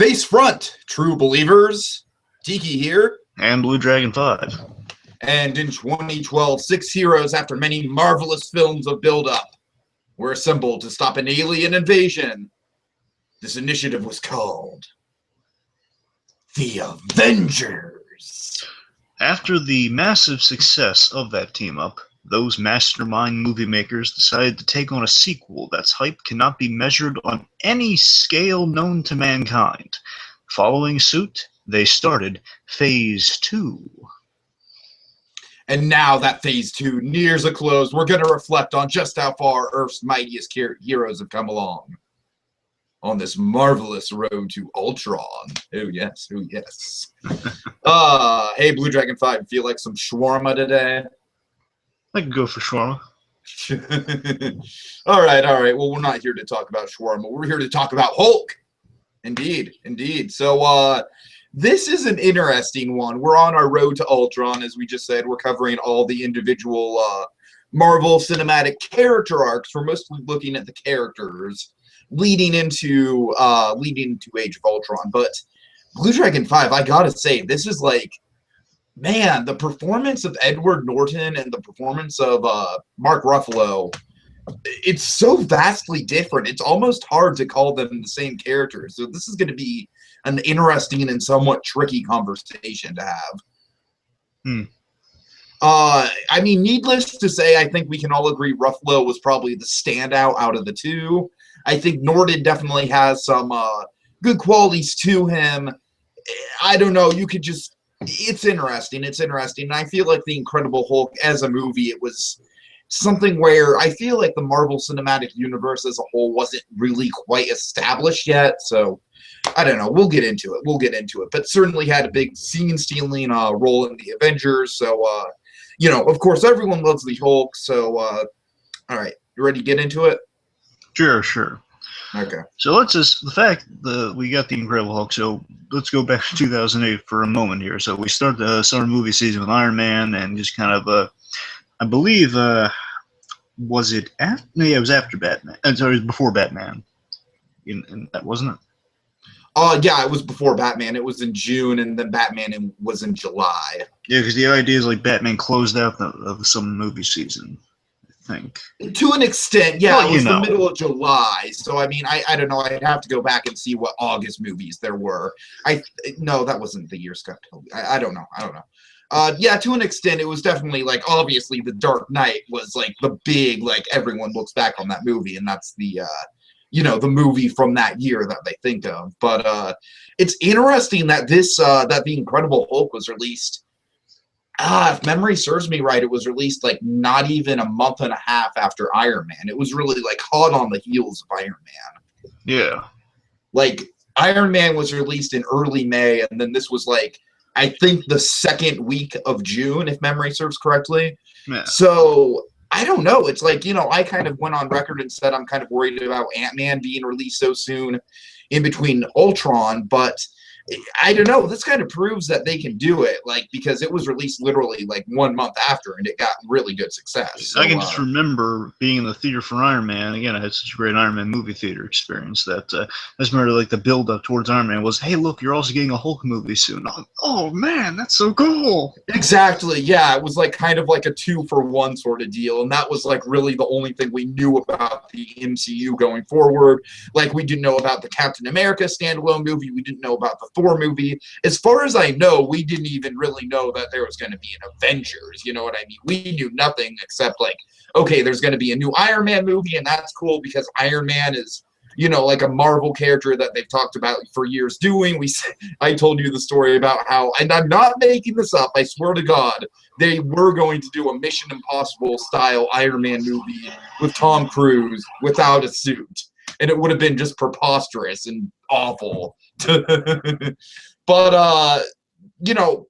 Face front, true believers. Tiki here. And BlueDragonFive. And in 2012, 6 heroes, after many marvelous films of build-up, were assembled to stop an alien invasion. This initiative was called the Avengers. After the massive success of that team-up, those mastermind movie makers decided to take on a sequel that's hype cannot be measured on any scale known to mankind. Following suit, they started Phase 2. And now that Phase 2 nears a close, we're going to reflect on just how far Earth's mightiest heroes have come along on this marvelous road to Ultron. Oh yes, oh yes. Hey BlueDragonFive, feel like some shawarma today? I could go for shawarma. all right. Well, we're not here to talk about shawarma. We're here to talk about Hulk. Indeed. So, this is an interesting one. We're on our road to Ultron, as we just said. We're covering all the individual Marvel cinematic character arcs. We're mostly looking at the characters leading into Age of Ultron. But BlueDragonFive, I gotta say, this is like, man, the performance of Edward Norton and the performance of Mark Ruffalo, it's so vastly different. It's almost hard to call them the same character. So this is going to be an interesting and somewhat tricky conversation to have. I mean, needless to say, I think we can all agree Ruffalo was probably the standout out of the two. I think Norton definitely has some good qualities to him. I don't know. You could just... It's interesting. And I feel like The Incredible Hulk as a movie, it was something where I feel like the Marvel Cinematic Universe as a whole wasn't really quite established yet. So, I don't know. We'll get into it. But certainly had a big scene-stealing role in the Avengers. So, of course, everyone loves the Hulk. So, all right. You ready to get into it? Sure. Okay. So let's just, the fact that we got the Incredible Hulk, so let's go back to 2008 for a moment here. So we start the summer movie season with Iron Man and just kind of, I believe, was it after? No, yeah, it was after Batman. Sorry, it was before Batman. In that, wasn't it? Yeah, it was before Batman. It was in June, and then Batman was in July. Yeah, because the idea is like Batman closed out the summer movie season, I think. To an extent, yeah. Well, it was the middle of July. So, I mean, I don't know. I'd have to go back and see what August movies there were. No, that wasn't the year Scott Pilgrim. I don't know. Yeah, to an extent, it was definitely, like, obviously The Dark Knight was, like, the big, like, everyone looks back on that movie, and that's the, the movie from that year that they think of. But it's interesting that that The Incredible Hulk was released, if memory serves me right, it was released, like, not even a month and a half after Iron Man. It was really, like, hot on the heels of Iron Man. Yeah. Like, Iron Man was released in early May, and then this was, like, I think the second week of June, if memory serves correctly. Yeah. So, I don't know. It's like, I kind of went on record and said I'm kind of worried about Ant-Man being released so soon in between Ultron, but I don't know. This kind of proves that they can do it, like, because it was released literally like 1 month after, and it got really good success. So, I can just remember being in the theater for Iron Man. Again, I had such a great Iron Man movie theater experience that I just remember, like, the build-up towards Iron Man was, hey, look, you're also getting a Hulk movie soon. Oh, man, that's so cool. Exactly, yeah. It was like kind of like a 2-for-1 sort of deal, and that was like really the only thing we knew about the MCU going forward. Like, we didn't know about the Captain America standalone movie. We didn't know about the Thor movie. As far as I know, we didn't even really know that there was going to be an Avengers. You know what I mean? We knew nothing except, like, okay, there's going to be a new Iron Man movie, and that's cool because Iron Man is, like a Marvel character that they've talked about for years doing. I told you the story about how, and I'm not making this up, I swear to God, they were going to do a Mission Impossible style Iron Man movie with Tom Cruise without a suit. And it would have been just preposterous and awful. But,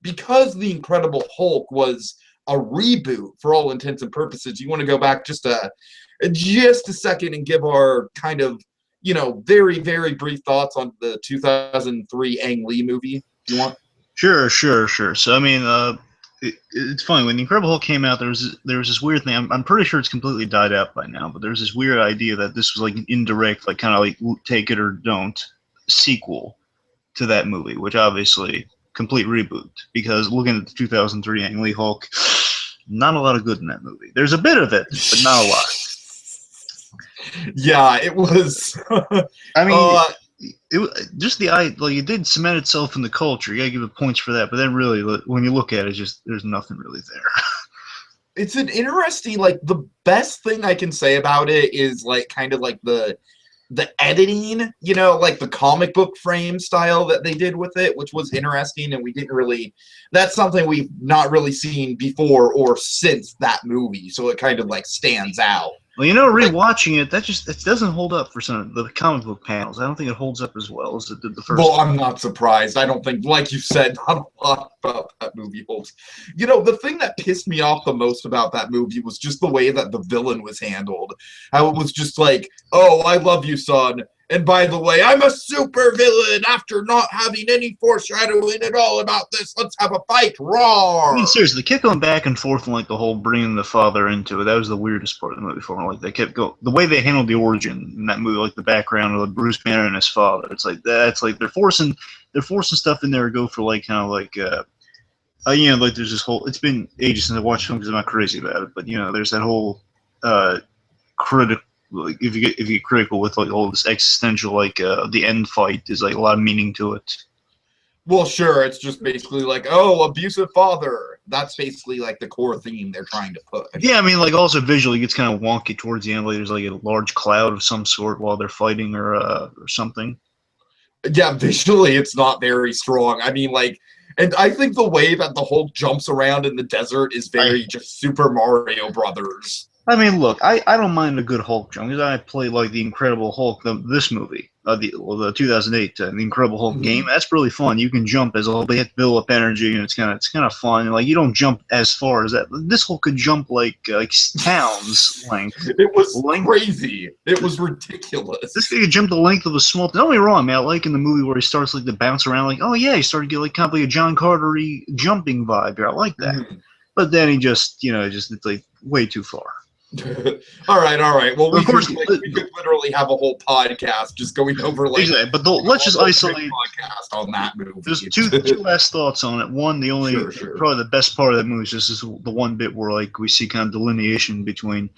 because The Incredible Hulk was a reboot for all intents and purposes, you want to go back just a second and give our kind of, very, very brief thoughts on the 2003 Ang Lee movie. Do you want? Sure. So, I mean, it's funny. When The Incredible Hulk came out, there was this weird thing. I'm pretty sure it's completely died out by now, but there's this weird idea that this was like an indirect, like kind of like take it or don't sequel to that movie, which obviously complete reboot. Because looking at the 2003 Ang Lee Hulk, not a lot of good in that movie. There's a bit of it, but not a lot. Yeah, it was. I mean, just it did cement itself in the culture. You gotta give it points for that. But then, really, when you look at it, just there's nothing really there. It's an interesting, like, the best thing I can say about it is, like, kind of like the editing, you know, like the comic book frame style that they did with it, which was interesting, and we didn't really, that's something we've not really seen before or since that movie, so it kind of like stands out. Well, you know, rewatching it, it doesn't hold up for some of the comic book panels. I don't think it holds up as well as it did the first Well, one. I'm not surprised. I don't think, like you said, not a lot about that movie holds. You know, the thing that pissed me off the most about that movie was just the way that the villain was handled. How it was just like, oh, I love you, son. And by the way, I'm a super villain after not having any foreshadowing at all about this. Let's have a fight. Roar! I mean, seriously, they kept going back and forth and like the whole bringing the father into it. That was the weirdest part of the movie for me. Like they kept going, the way they handled the origin in that movie, like the background of like Bruce Banner and his father. It's like that's like they're forcing stuff in there to go for like kind of like you know, like there's this whole. It's been ages since I watched film because I'm not crazy about it, but you know, there's that whole critical. Like if you get critical with like all this existential, like the end fight, there's like a lot of meaning to it. Well, sure, it's just basically like, oh, abusive father. That's basically like the core theme they're trying to put. Yeah, I mean, like also visually, it gets kind of wonky towards the end. Like there's like a large cloud of some sort while they're fighting or something. Yeah, visually, it's not very strong. I mean, like, and I think the way that the Hulk jumps around in the desert is very just Super Mario Brothers. I mean, look, I don't mind a good Hulk jump because I play like the Incredible Hulk, this movie, the 2008 the Incredible Hulk game. That's really fun. You can jump as a Hulk, but you have to build up energy, and it's kind of fun. And, like you don't jump as far as that. This Hulk could jump like towns length. It was crazy. It was ridiculous. This thing could jump the length of a small. Don't get me wrong, man. I like in the movie where he starts like to bounce around, like oh yeah, he started to get like kind of like a John Carter-y jumping vibe here. I like that. But then he just, you know, it's like way too far. all right. Well, we could literally have a whole podcast just going over like. Exactly, but let's just isolate podcast on that movie. There's two last thoughts on it. One, the only probably the best part of that movie is just the one bit where like we see kind of delineation between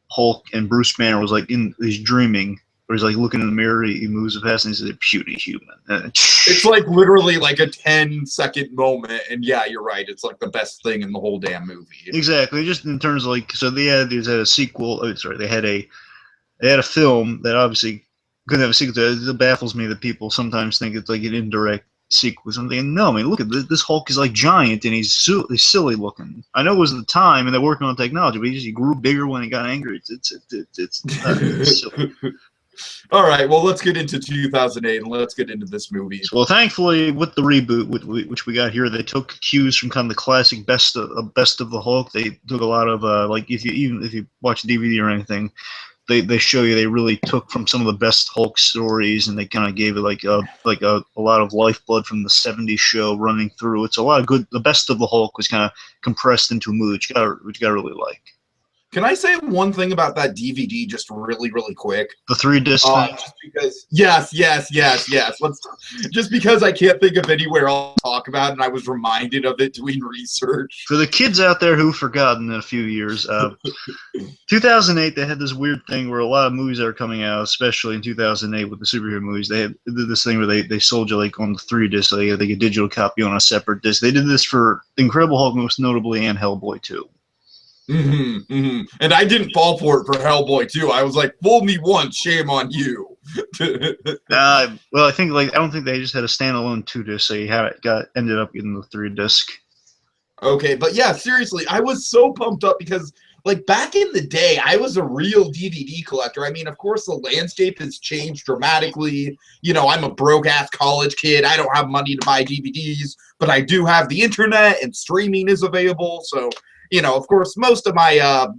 Hulk and Bruce Banner was like he's dreaming. Where he's like looking in the mirror, he moves past and he says, "A puny human." It's like literally like a 10-second moment, and yeah, you're right. It's like the best thing in the whole damn movie. Exactly, just in terms of like, so they had a sequel. Oh, sorry, they had a film that obviously couldn't have a sequel. It baffles me that people sometimes think it's like an indirect sequel. Something. No, I mean, look at this Hulk is like giant and he's silly looking. I know it was the time and they're working on technology, but he grew bigger when he got angry. It's silly. All right, well, let's get into 2008 and let's get into this movie. Well, thankfully, with the reboot, which we got here, they took cues from kind of the classic best of the Hulk. They took a lot of like if you watch DVD or anything, they show you they really took from some of the best Hulk stories and they kind of gave it like a lot of lifeblood from the '70s show running through. It's a lot of good. The best of the Hulk was kind of compressed into a movie, which you got to really like. Can I say one thing about that DVD just really, really quick? The 3-disc thing? Just because, yes. Just because I can't think of anywhere I'll talk about it, and I was reminded of it doing research. For the kids out there who've forgotten in a few years, 2008, they had this weird thing where a lot of movies that are coming out, especially in 2008 with the superhero movies, they did this thing where they sold you like on the 3-disc, so they get a digital copy on a separate disc. They did this for Incredible Hulk most notably and Hellboy 2. And I didn't fall for it for Hellboy 2. I was like, fool me once, shame on you. Well, I don't think they just had a standalone 2-disc, so you ended up getting the 3-disc. Okay, but yeah, seriously, I was so pumped up because, like, back in the day, I was a real DVD collector. I mean, of course, the landscape has changed dramatically. You know, I'm a broke-ass college kid. I don't have money to buy DVDs, but I do have the internet, and streaming is available, so... You know, of course, most of my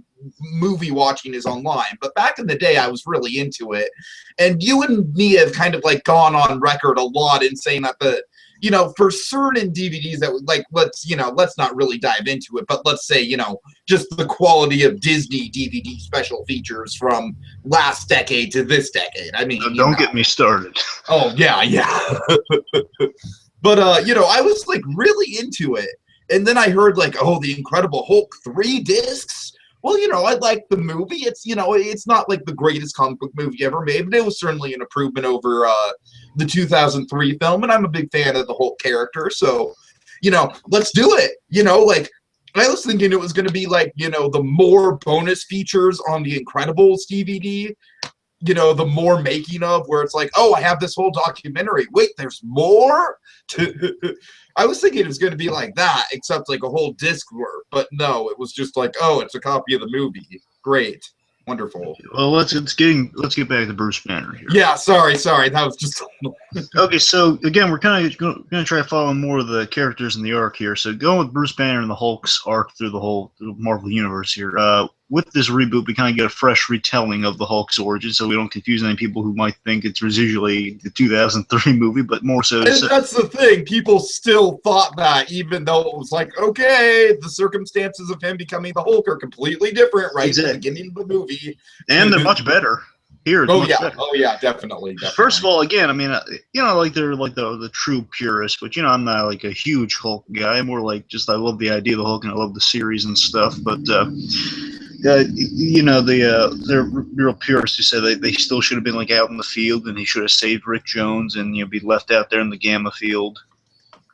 movie watching is online, but back in the day, I was really into it. And you and me have kind of like gone on record a lot in saying that you know, for certain DVDs that like, let's not really dive into it, but let's say, you know, just the quality of Disney DVD special features from last decade to this decade. I mean, don't get me started. Oh yeah, yeah. But you know, I was like really into it. And then I heard like, oh, the Incredible Hulk 3 discs. Well, you know, I like the movie. It's, you know, it's not like the greatest comic book movie ever made, but it was certainly an improvement over the 2003 film. And I'm a big fan of the Hulk character. So, you know, let's do it. You know, like I was thinking it was going to be like, you know, the more bonus features on the Incredibles DVD, you know, the more making of where it's like, oh, I have this whole documentary. Wait, there's more? I was thinking it was going to be like that, except like a whole disc worth. But no, it was just like, oh, it's a copy of the movie. Great. Wonderful. Well, let's get back to Bruce Banner here. Yeah, sorry. That was just... Okay, so again, we're kind of going to try to follow more of the characters in the arc here. So going with Bruce Banner and the Hulk's arc through the Marvel Universe here. With this reboot, we kind of get a fresh retelling of the Hulk's origin, so we don't confuse any people who might think it's residually the 2003 movie, but more so... And that's the thing. People still thought that, even though it was like, okay, the circumstances of him becoming the Hulk are completely different, right? Exactly. At the beginning of the movie. And they're much better. Here, oh yeah, definitely. First of all, again, I mean, you know, like they're like the true purists, but you know, I'm not like a huge Hulk guy. I'm more like just I love the idea of the Hulk and I love the series and stuff. But you know, they're real purists who say they still should have been like out in the field and he should have saved Rick Jones and you know be left out there in the gamma field.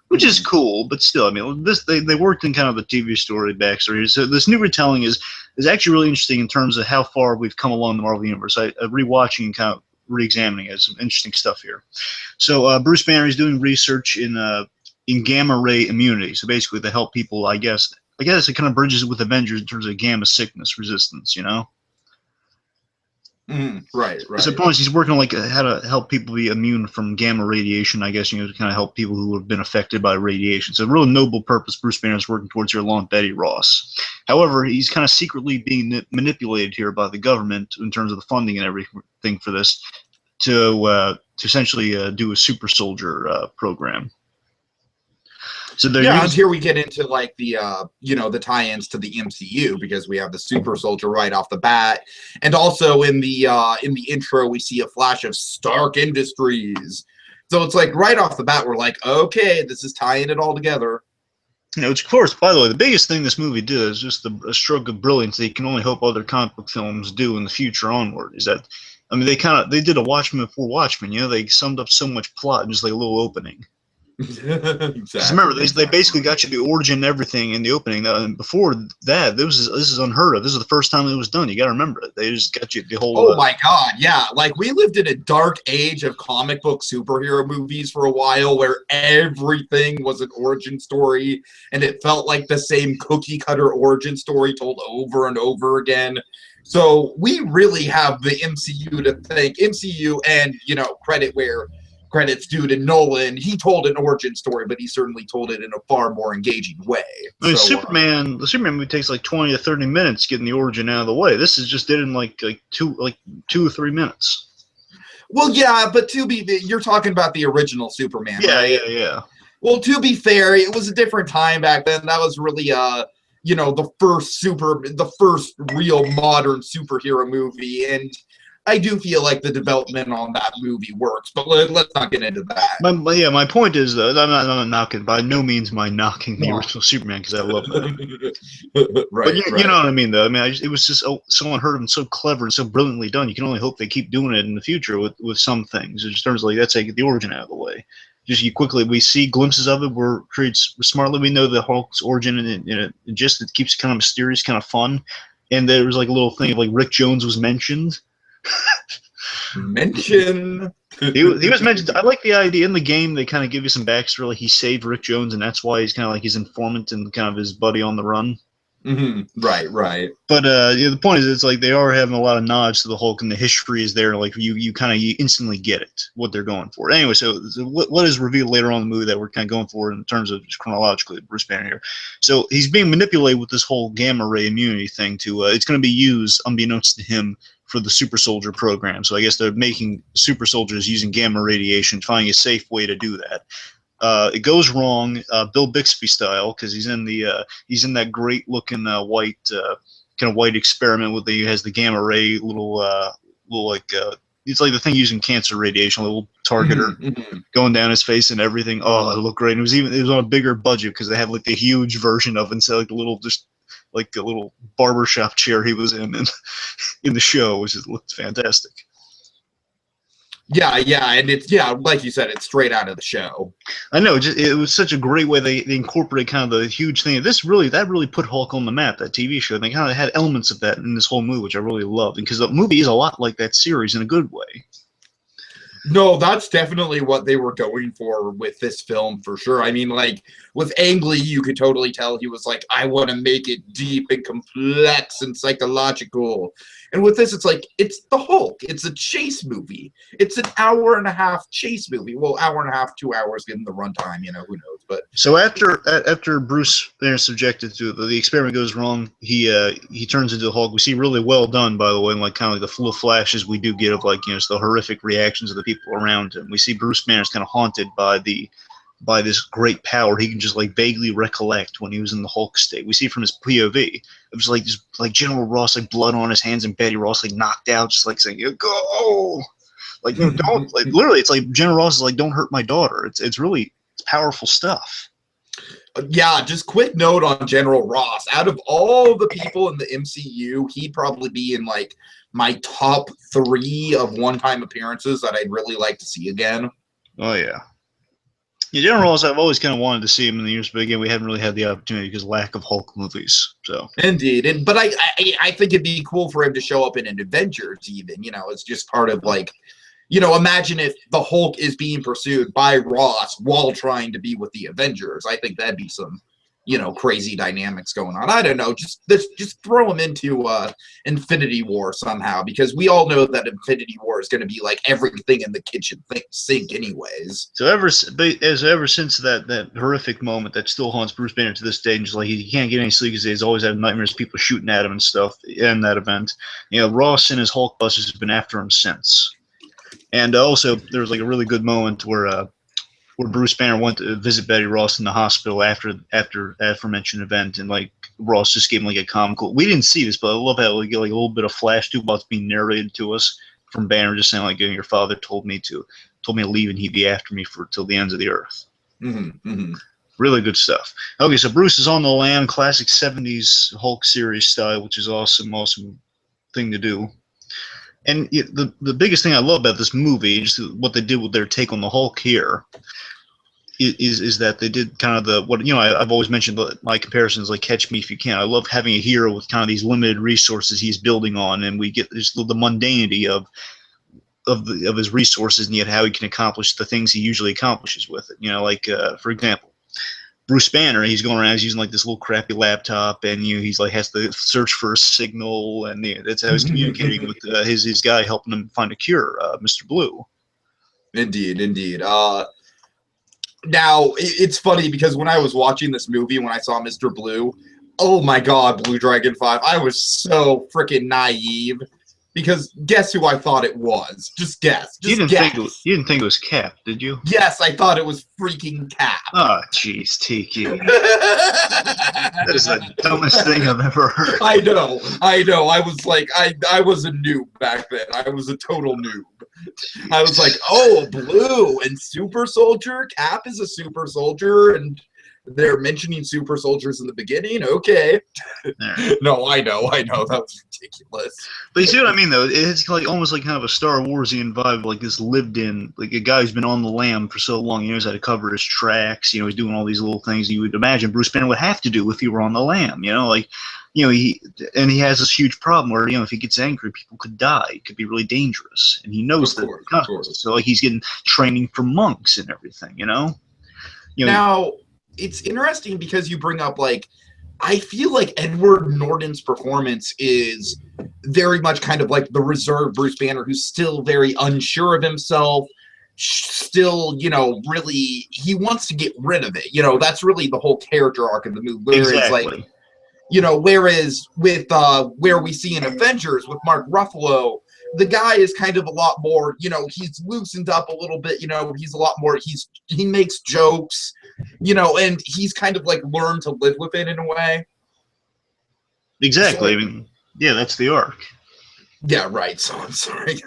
Which is cool, but still, I mean, they worked in kind of the TV story backstory. So this new retelling is actually really interesting in terms of how far we've come along the Marvel Universe. Rewatching and kind of re-examining it, some interesting stuff here. So Bruce Banner is doing research in gamma ray immunity. So basically, to help people, I guess it kind of bridges it with Avengers in terms of gamma sickness resistance. You know. Right. So, point is, he's working on like how to help people be immune from gamma radiation. I guess you know to kind of help people who have been affected by radiation. So, a real noble purpose Bruce Banner is working towards here along with Betty Ross. However, he's kind of secretly being manipulated here by the government in terms of the funding and everything for this to essentially do a super soldier program. So and here we get into like the you know, the tie-ins to the MCU because we have the super soldier right off the bat, and also in the intro we see a flash of Stark Industries. So it's like right off the bat we're like, okay, this is tying it all together. You know, which of course, by the way, the biggest thing this movie did is just a stroke of brilliance that you can only hope other comic book films do in the future onward. Is that, I mean, they did a Watchmen before Watchmen. You know, they summed up so much plot in just like a little opening. Exactly. Remember, they basically got you the origin and everything in the opening. And before that, this is unheard of. This is the first time it was done. You got to remember it. They just got you the whole. Oh my God, yeah! Like we lived in a dark age of comic book superhero movies for a while, where everything was an origin story, and it felt like the same cookie cutter origin story told over and over again. So we really have the MCU to thank. MCU, and you know, credit where credit's due to Nolan. He told an origin story, but he certainly told it in a far more engaging way. I mean, the Superman movie takes like 20 to 30 minutes getting the origin out of the way. This is just did in like 2 or 3 minutes. Well, yeah, but you're talking about the original Superman, yeah, right? Yeah. Well, to be fair, it was a different time back then. That was really you know, the first real modern superhero movie, and I do feel like the development on that movie works, but let's not get into that. My point is, I'm not knocking, by no means am I knocking the original Superman, because I love that. Right, but you know what I mean, though. I mean, it was just so unheard of and so clever and so brilliantly done. You can only hope they keep doing it in the future with some things. In terms of like, that's how you get the origin out of the way. We see glimpses of it. We're created smartly. We know the Hulk's origin, and it just it keeps it kind of mysterious, kind of fun. And there was like a little thing of like Rick Jones was mentioned. He was mentioned. I like the idea in the game. They kind of give you some backstory. Like he saved Rick Jones, and that's why he's kind of like his informant and kind of his buddy on the run. Right. But the point is, it's like they are having a lot of nods to the Hulk, and the history is there. Like you instantly get it what they're going for. Anyway, so what is revealed later on in the movie that we're kind of going for in terms of just chronologically, Bruce Banner here. So he's being manipulated with this whole gamma ray immunity thing. It's going to be used unbeknownst to him for the super soldier program. So I guess they're making super soldiers using gamma radiation, finding a safe way to do that. It goes wrong, Bill Bixby style, because he's in that great looking white kind of white experiment with he has the gamma ray little like it's like the thing using cancer radiation, a little targeter going down his face and everything. Oh, it looked great. And it was on a bigger budget because they have like the huge version of it instead of like the little just like a little barbershop chair he was in the show, which looked fantastic. Yeah, and it's like you said, it's straight out of the show. I know, it was such a great way they incorporate kind of the huge thing. That really put Hulk on the map, that TV show. And they kind of had elements of that in this whole movie, which I really loved. Because the movie is a lot like that series in a good way. No, that's definitely what they were going for with this film, for sure. I mean, like, with Ang Lee, you could totally tell he was like, I want to make it deep and complex and psychological. And with this, it's like, it's the Hulk. It's a chase movie. It's an hour-and-a-half chase movie. Well, hour and a half, 2 hours, given the runtime, who knows. But so after Bruce is subjected to the experiment goes wrong, he turns into the Hulk. We see really well done, by the way, and like kind of like the little flashes we do get of like the horrific reactions of the people around him. We see Bruce Banner is kind of haunted by this great power he can just like vaguely recollect when he was in the Hulk state. We see from his POV, it was like just like General Ross, like blood on his hands, and Betty Ross like knocked out, just like saying, "You go!" Like, no, don't. Like, literally, it's like General Ross is like, "Don't hurt my daughter." It's really powerful stuff. Yeah, just quick note on General Ross. Out of all the people in the MCU, he'd probably be in like my top 3 of one-time appearances that I'd really like to see again. Oh yeah. Yeah, General Ross, I've always kind of wanted to see him in the years, but again, we haven't really had the opportunity because of lack of Hulk movies. So indeed, but I think it'd be cool for him to show up in an Avengers, even. It's just part of like, imagine if the Hulk is being pursued by Ross while trying to be with the Avengers. I think that'd be some, crazy dynamics going on. I don't know, just throw him into Infinity War somehow, because we all know that Infinity War is going to be like everything in the kitchen sink anyways. So ever since that horrific moment that still haunts Bruce Banner to this day, and just like he can't get any sleep because he's always having nightmares, people shooting at him and stuff in that event. Ross and his Hulkbusters have been after him since. And also, there was like a really good moment where Bruce Banner went to visit Betty Ross in the hospital after the aforementioned event, and like Ross just gave him like a comical. We didn't see this, but I love how we get like a little bit of flash to what's being narrated to us from Banner, just saying like, "Your father told me to leave, and he'd be after me till the ends of the earth." Really good stuff. Okay, so Bruce is on the lam, classic '70s Hulk series style, which is awesome thing to do. And the biggest thing I love about this movie, just what they did with their take on the Hulk here, is that they did kind of I've always mentioned my comparisons like Catch Me If You Can. I love having a hero with kind of these limited resources he's building on, and we get just the mundanity of his resources, and yet how he can accomplish the things he usually accomplishes with it. For example, Bruce Banner, he's going around, he's using like this little crappy laptop, and he's like has to search for a signal, and that's how he's communicating with his guy helping him find a cure, Mr. Blue. Indeed. Now it's funny because when I was watching this movie, when I saw Mr. Blue, oh my God, BlueDragonFive, I was so freaking naive. Because guess who I thought it was? Just guess. You didn't think it was Cap, did you? Yes, I thought it was freaking Cap. Oh, jeez, Tiki. That is the dumbest thing I've ever heard. I know. I was like, I was a noob back then. I was a total noob. I was like, oh, Blue and Super Soldier. Cap is a super soldier, and they're mentioning super soldiers in the beginning. Okay. No, I know. That was ridiculous. But you see what I mean, though? It's like almost like kind of a Star Warsian vibe, like this lived-in, like a guy who's been on the lam for so long. He knows how to cover his tracks. He's doing all these little things you would imagine Bruce Banner would have to do if he were on the lam. He has this huge problem where if he gets angry, people could die. It could be really dangerous, and he knows that. Of course. So like he's getting training from monks and everything. Now. It's interesting because you bring up, like, I feel like Edward Norton's performance is very much kind of like the reserved Bruce Banner, who's still very unsure of himself, still, really, he wants to get rid of it. That's really the whole character arc of the movie. Whereas, exactly. whereas with where we see in Avengers with Mark Ruffalo, the guy is kind of a lot more, you know, he's loosened up a little bit, you know, he's a lot more, he makes jokes, you know, and he's kind of like learned to live with it in a way. Exactly. So, I mean, yeah, that's the arc. yeah, right. So I'm sorry.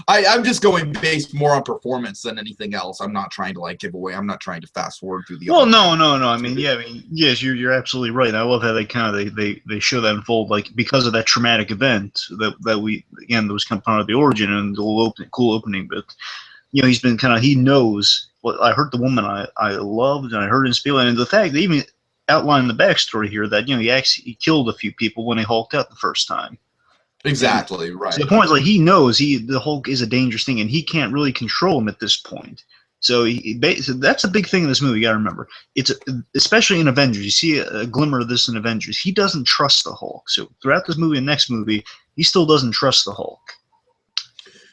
I'm just going based more on performance than anything else. I'm not trying to like give away. I'm not trying to fast forward through the. Well, no. I mean, yeah. I mean, yes, you're absolutely right. I love how they kind of they show that unfold, like because of that traumatic event that we again that was kind of part of the origin and the cool opening. But you know, he's been kind of he knows. Well, I hurt the woman I loved, and I hurt his feeling, and the fact they even outlined the backstory here that you know he killed a few people when he hulked out the first time. Exactly, right. So the point is, like, he knows the Hulk is a dangerous thing, and he can't really control him at this point. So so that's a big thing in this movie. You got to remember, it's especially in Avengers. You see a glimmer of this in Avengers. He doesn't trust the Hulk. So throughout this movie and next movie, he still doesn't trust the Hulk.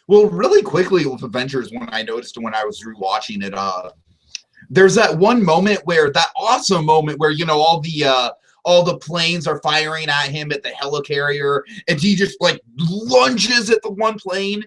Well, really quickly with Avengers, when I noticed when I was rewatching it, there's that one moment where that awesome moment where you know all the planes are firing at him at the helicarrier, and he just like lunges at the one plane.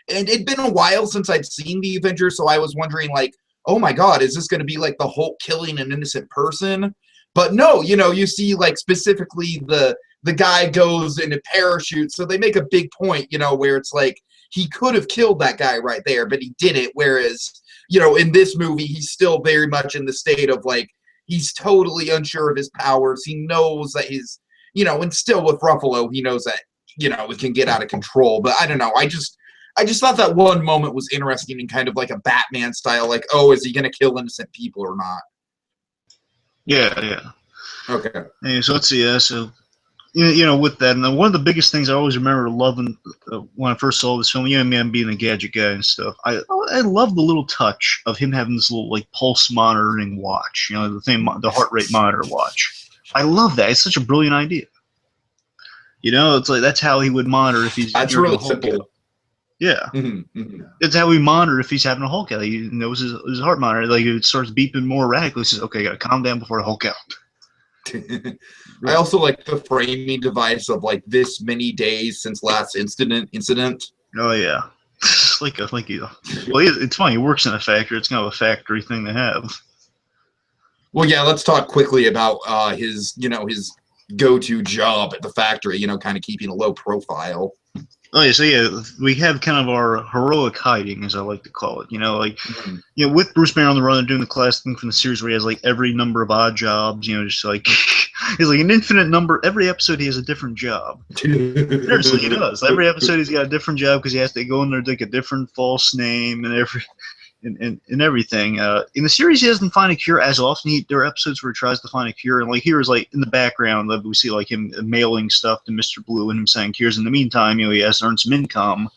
And it'd been a while since I'd seen the Avengers, so I was wondering like, oh my God, is this going to be like the Hulk killing an innocent person? But no, you know, you see like specifically the guy goes in a parachute, so they make a big point, you know, where it's like he could have killed that guy right there, but he didn't. Whereas, you know, in this movie, he's still very much in the state of like, he's totally unsure of his powers. He knows that his, you know, and still with Ruffalo, he knows that, you know, it can get out of control. But I don't know. I just thought that one moment was interesting and kind of like a Batman style, like, oh, is he going to kill innocent people or not? Yeah. Okay. Hey, so let's see. So, you know, with that, and one of the biggest things I always remember loving when I first saw this film, you know, me, I'm being a gadget guy and stuff. I love the little touch of him having this little like pulse monitoring watch. You know, the heart rate monitor watch. I love that. It's such a brilliant idea. You know, it's like that's how he would monitor if he's. That's really simple. Yeah, That's how we monitor if he's having a Hulk out. He knows his heart monitor. Like it starts beeping more erratically. He says, "Okay, gotta calm down before I Hulk out." I also like the framing device of like this many days since last incident. Oh yeah, well, it's funny. He works in a factory. It's kind of a factory thing to have. Well, yeah. Let's talk quickly about his go-to job at the factory. You know, kind of keeping a low profile. Oh yeah, so yeah, we have kind of our heroic hiding, as I like to call it. You know, like you know, with Bruce Banner on the run, doing the classic thing from the series where he has like every number of odd jobs. You know, just like he's like an infinite number. Every episode he has a different job. Seriously, he does. Every episode he's got a different job because he has to go in there to take a different false name and everything. In the series, he doesn't find a cure as often. There are episodes where he tries to find a cure, and like here is like in the background, we see like him mailing stuff to Mr. Blue and him saying cures. In the meantime, you know, he has to earn some income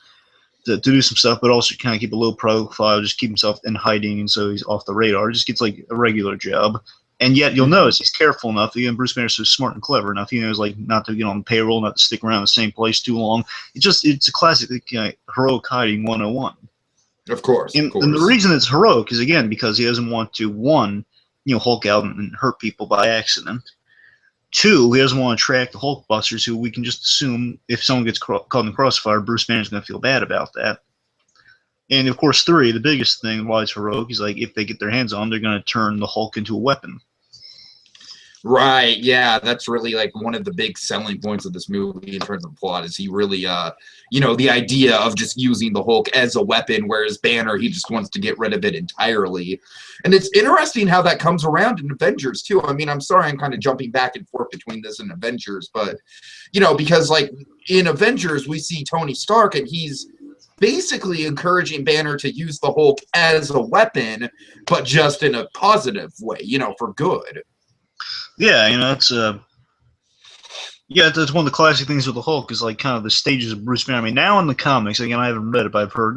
to do some stuff, but also kind of keep a low profile, just keep himself in hiding, and so he's off the radar. Just gets like a regular job. And yet you'll notice he's careful enough. Again, Bruce Banner's so smart and clever enough. He knows like not to get on the payroll, not to stick around the same place too long. It's a classic heroic hiding 101. Of course. And the reason it's heroic is, again, because he doesn't want to, one, you know, Hulk out and hurt people by accident. Two, he doesn't want to attract the Hulkbusters, who we can just assume if someone gets caught in the crossfire, Bruce Banner's going to feel bad about that. And, of course, three, the biggest thing why it's heroic is, like, if they get their hands on him, they're going to turn the Hulk into a weapon. Right, yeah, that's really like one of the big selling points of this movie in terms of plot is he really, you know, the idea of just using the Hulk as a weapon, whereas Banner, he just wants to get rid of it entirely. And it's interesting how that comes around in Avengers, too. I mean, I'm sorry I'm kind of jumping back and forth between this and Avengers, but, you know, because, like, in Avengers, we see Tony Stark, and he's basically encouraging Banner to use the Hulk as a weapon, but just in a positive way, you know, for good. Yeah, you know, that's one of the classic things with the Hulk is like kind of the stages of Bruce Banner. I mean, now in the comics, again, I haven't read it, but I've heard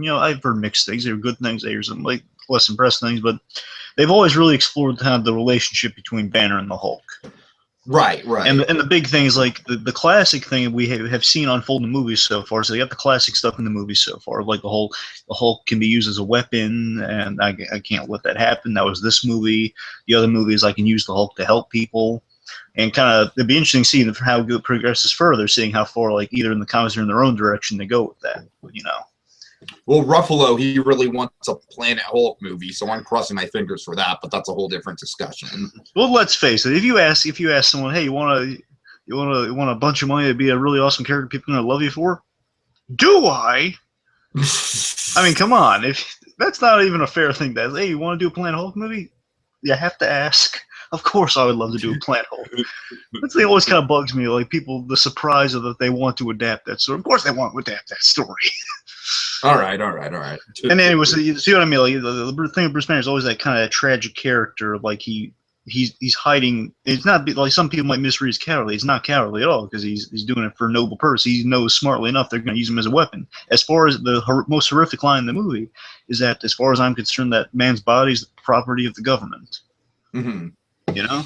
mixed things. There are good things, there's some like less impressed things, but they've always really explored kind of the relationship between Banner and the Hulk. Right. And the big thing is like the classic thing we have seen unfold in the movies so far. So they got the classic stuff in the movies so far, like the Hulk can be used as a weapon, and I can't let that happen. That was this movie. The other movie is I can use the Hulk to help people. And kind of it'd be interesting seeing how it progresses further, seeing how far like either in the comics or in their own direction they go with that. You know. Well, Ruffalo, he really wants a Planet Hulk movie, so I'm crossing my fingers for that. But that's a whole different discussion. Well, let's face it. If you ask someone, hey, you want a bunch of money to be a really awesome character people are gonna love you for? Do I? I mean, come on. If that's not even a fair thing. That hey, you want to do a Planet Hulk movie? You have to ask. Of course, I would love to do a Planet Hulk. That's the thing always kind of bugs me. Like people, the surprise of that they want to adapt that story. Of course, they want to adapt that story. All right. And anyway, so you see what I mean? Like the thing with Bruce Banner is always that kind of tragic character. Like he's hiding. It's not like some people might misread as cowardly. He's not cowardly at all because he's doing it for a noble purpose. He knows smartly enough they're going to use him as a weapon. As far as the most horrific line in the movie is that, as far as I'm concerned, that man's body is the property of the government. Mm-hmm. You know.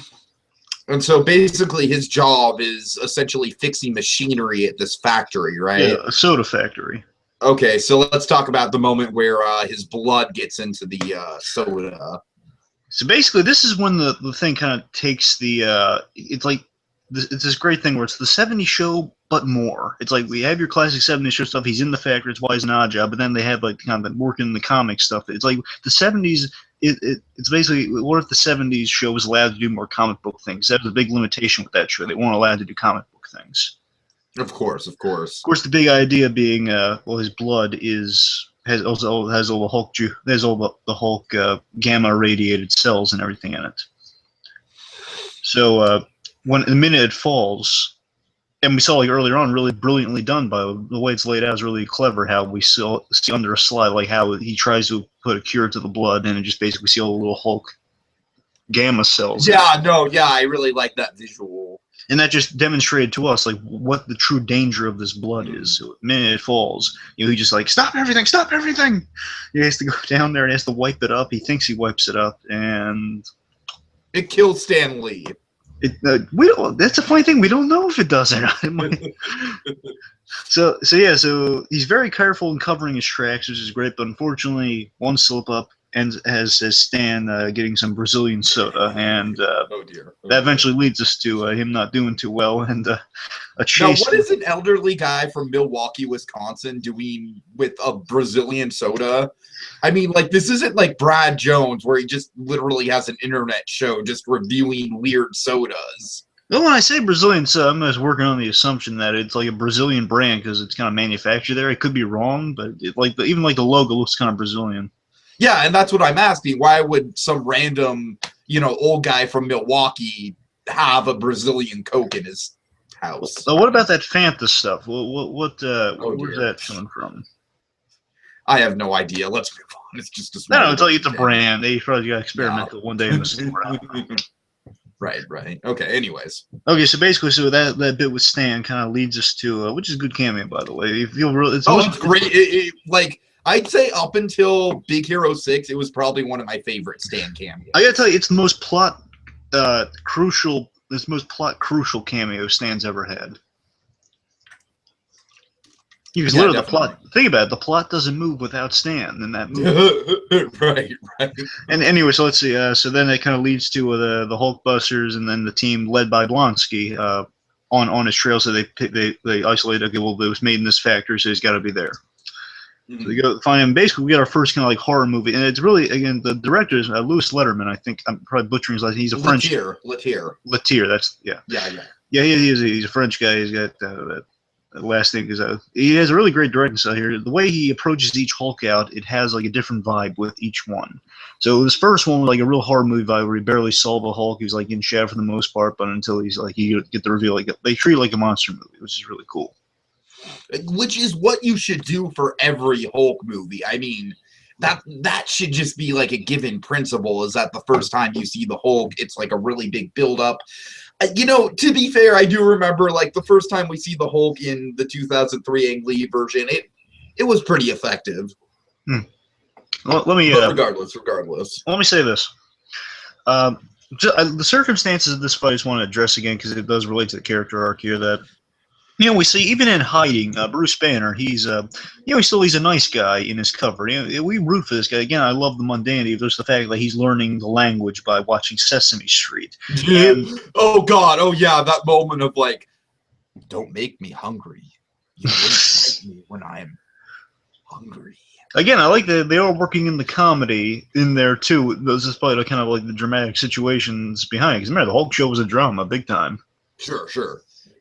And so basically, his job is essentially fixing machinery at this factory, right? Yeah, a soda factory. Okay, so let's talk about the moment where his blood gets into the soda. So basically, this is when the thing kind of takes the it's like it's this great thing where it's the '70s show but more. It's like we have your classic '70s show stuff. He's in the factory. It's why he's an odd job. But then they have like kind of working in the comic stuff. It's like the '70s. It's basically what if the '70s show was allowed to do more comic book things? That was a big limitation with that show. They weren't allowed to do comic book things. Of course. Of course, the big idea being, well, his blood has all the Hulk there's all the Hulk gamma radiated cells and everything in it. So when the minute it falls, and we saw like earlier on, really brilliantly done by the way it's laid out is really clever. How we see under a slide, like how he tries to put a cure to the blood, and it just basically see all the little Hulk gamma cells. Yeah, I really like that visual. And that just demonstrated to us like what the true danger of this blood is. So the minute it falls, he just like stop everything. He has to go down there and has to wipe it up. He thinks he wipes it up, and it kills Stan Lee. We don't. That's a funny thing. We don't know if it does or not. So he's very careful in covering his tracks, which is great. But unfortunately, one slip up and has Stan getting some Brazilian soda, and that eventually leads us to him not doing too well and a chase. Now, what is an elderly guy from Milwaukee, Wisconsin, doing with a Brazilian soda? I mean, like, this isn't like Brad Jones, where he just literally has an internet show just reviewing weird sodas. Well, when I say Brazilian soda, I'm just working on the assumption that it's like a Brazilian brand because it's kind of manufactured there. It could be wrong, but even the logo looks kind of Brazilian. Yeah, and that's what I'm asking. Why would some random, old guy from Milwaukee have a Brazilian Coke in his house? So what about that Fanta stuff? Where's that coming from? I have no idea. Let's move on. It's just a no, it's a brand. They probably got experimental one day in the store. Right. Okay, anyways. Okay, so basically, that bit with Stan kind of leads us to, which is a good cameo, by the way. You feel really, it's great. I'd say up until Big Hero 6, it was probably one of my favorite Stan cameos. I gotta tell you, it's the most plot crucial cameo Stan's ever had. Because literally the plot. Think about it. The plot doesn't move without Stan in that movie. Right. And anyway, so let's see. So then it kind of leads to the Hulkbusters, and then the team led by Blonsky on his trail. So they isolate. Okay, well, it was made in this factory, so he's got to be there. So they go find him. Basically, we get our first kind of like horror movie, and it's really, again, the director is Louis Letterman. I think I'm probably butchering his last name. He's a French. Letier. That's yeah. He's a French guy. He's got that last name because he has a really great directing style here. The way he approaches each Hulk out, it has like a different vibe with each one. So this first one was like a real horror movie vibe where he barely saw the Hulk. He was like in shadow for the most part, but until he's like you get the reveal, like they treat it like a monster movie, which is really cool. Which is what you should do for every Hulk movie. I mean, that should just be like a given principle, is that the first time you see the Hulk, it's like a really big build-up. To be fair, I do remember like the first time we see the Hulk in the 2003 Ang Lee version, it was pretty effective. Well, let me. Regardless. Let me say this. The circumstances of this fight I just want to address again because it does relate to the character arc here. That We see even in hiding, Bruce Banner, he's he's a nice guy in his cover. We root for this guy. Again, I love the mundanity of just the fact that he's learning the language by watching Sesame Street. And oh God, oh yeah, that moment of like, don't make me hungry. You wouldn't like me when I'm hungry. Again, I like that they are working in the comedy in there too. Despite kind of like the dramatic situations behind it. Because remember, the Hulk show was a drama, big time. Sure.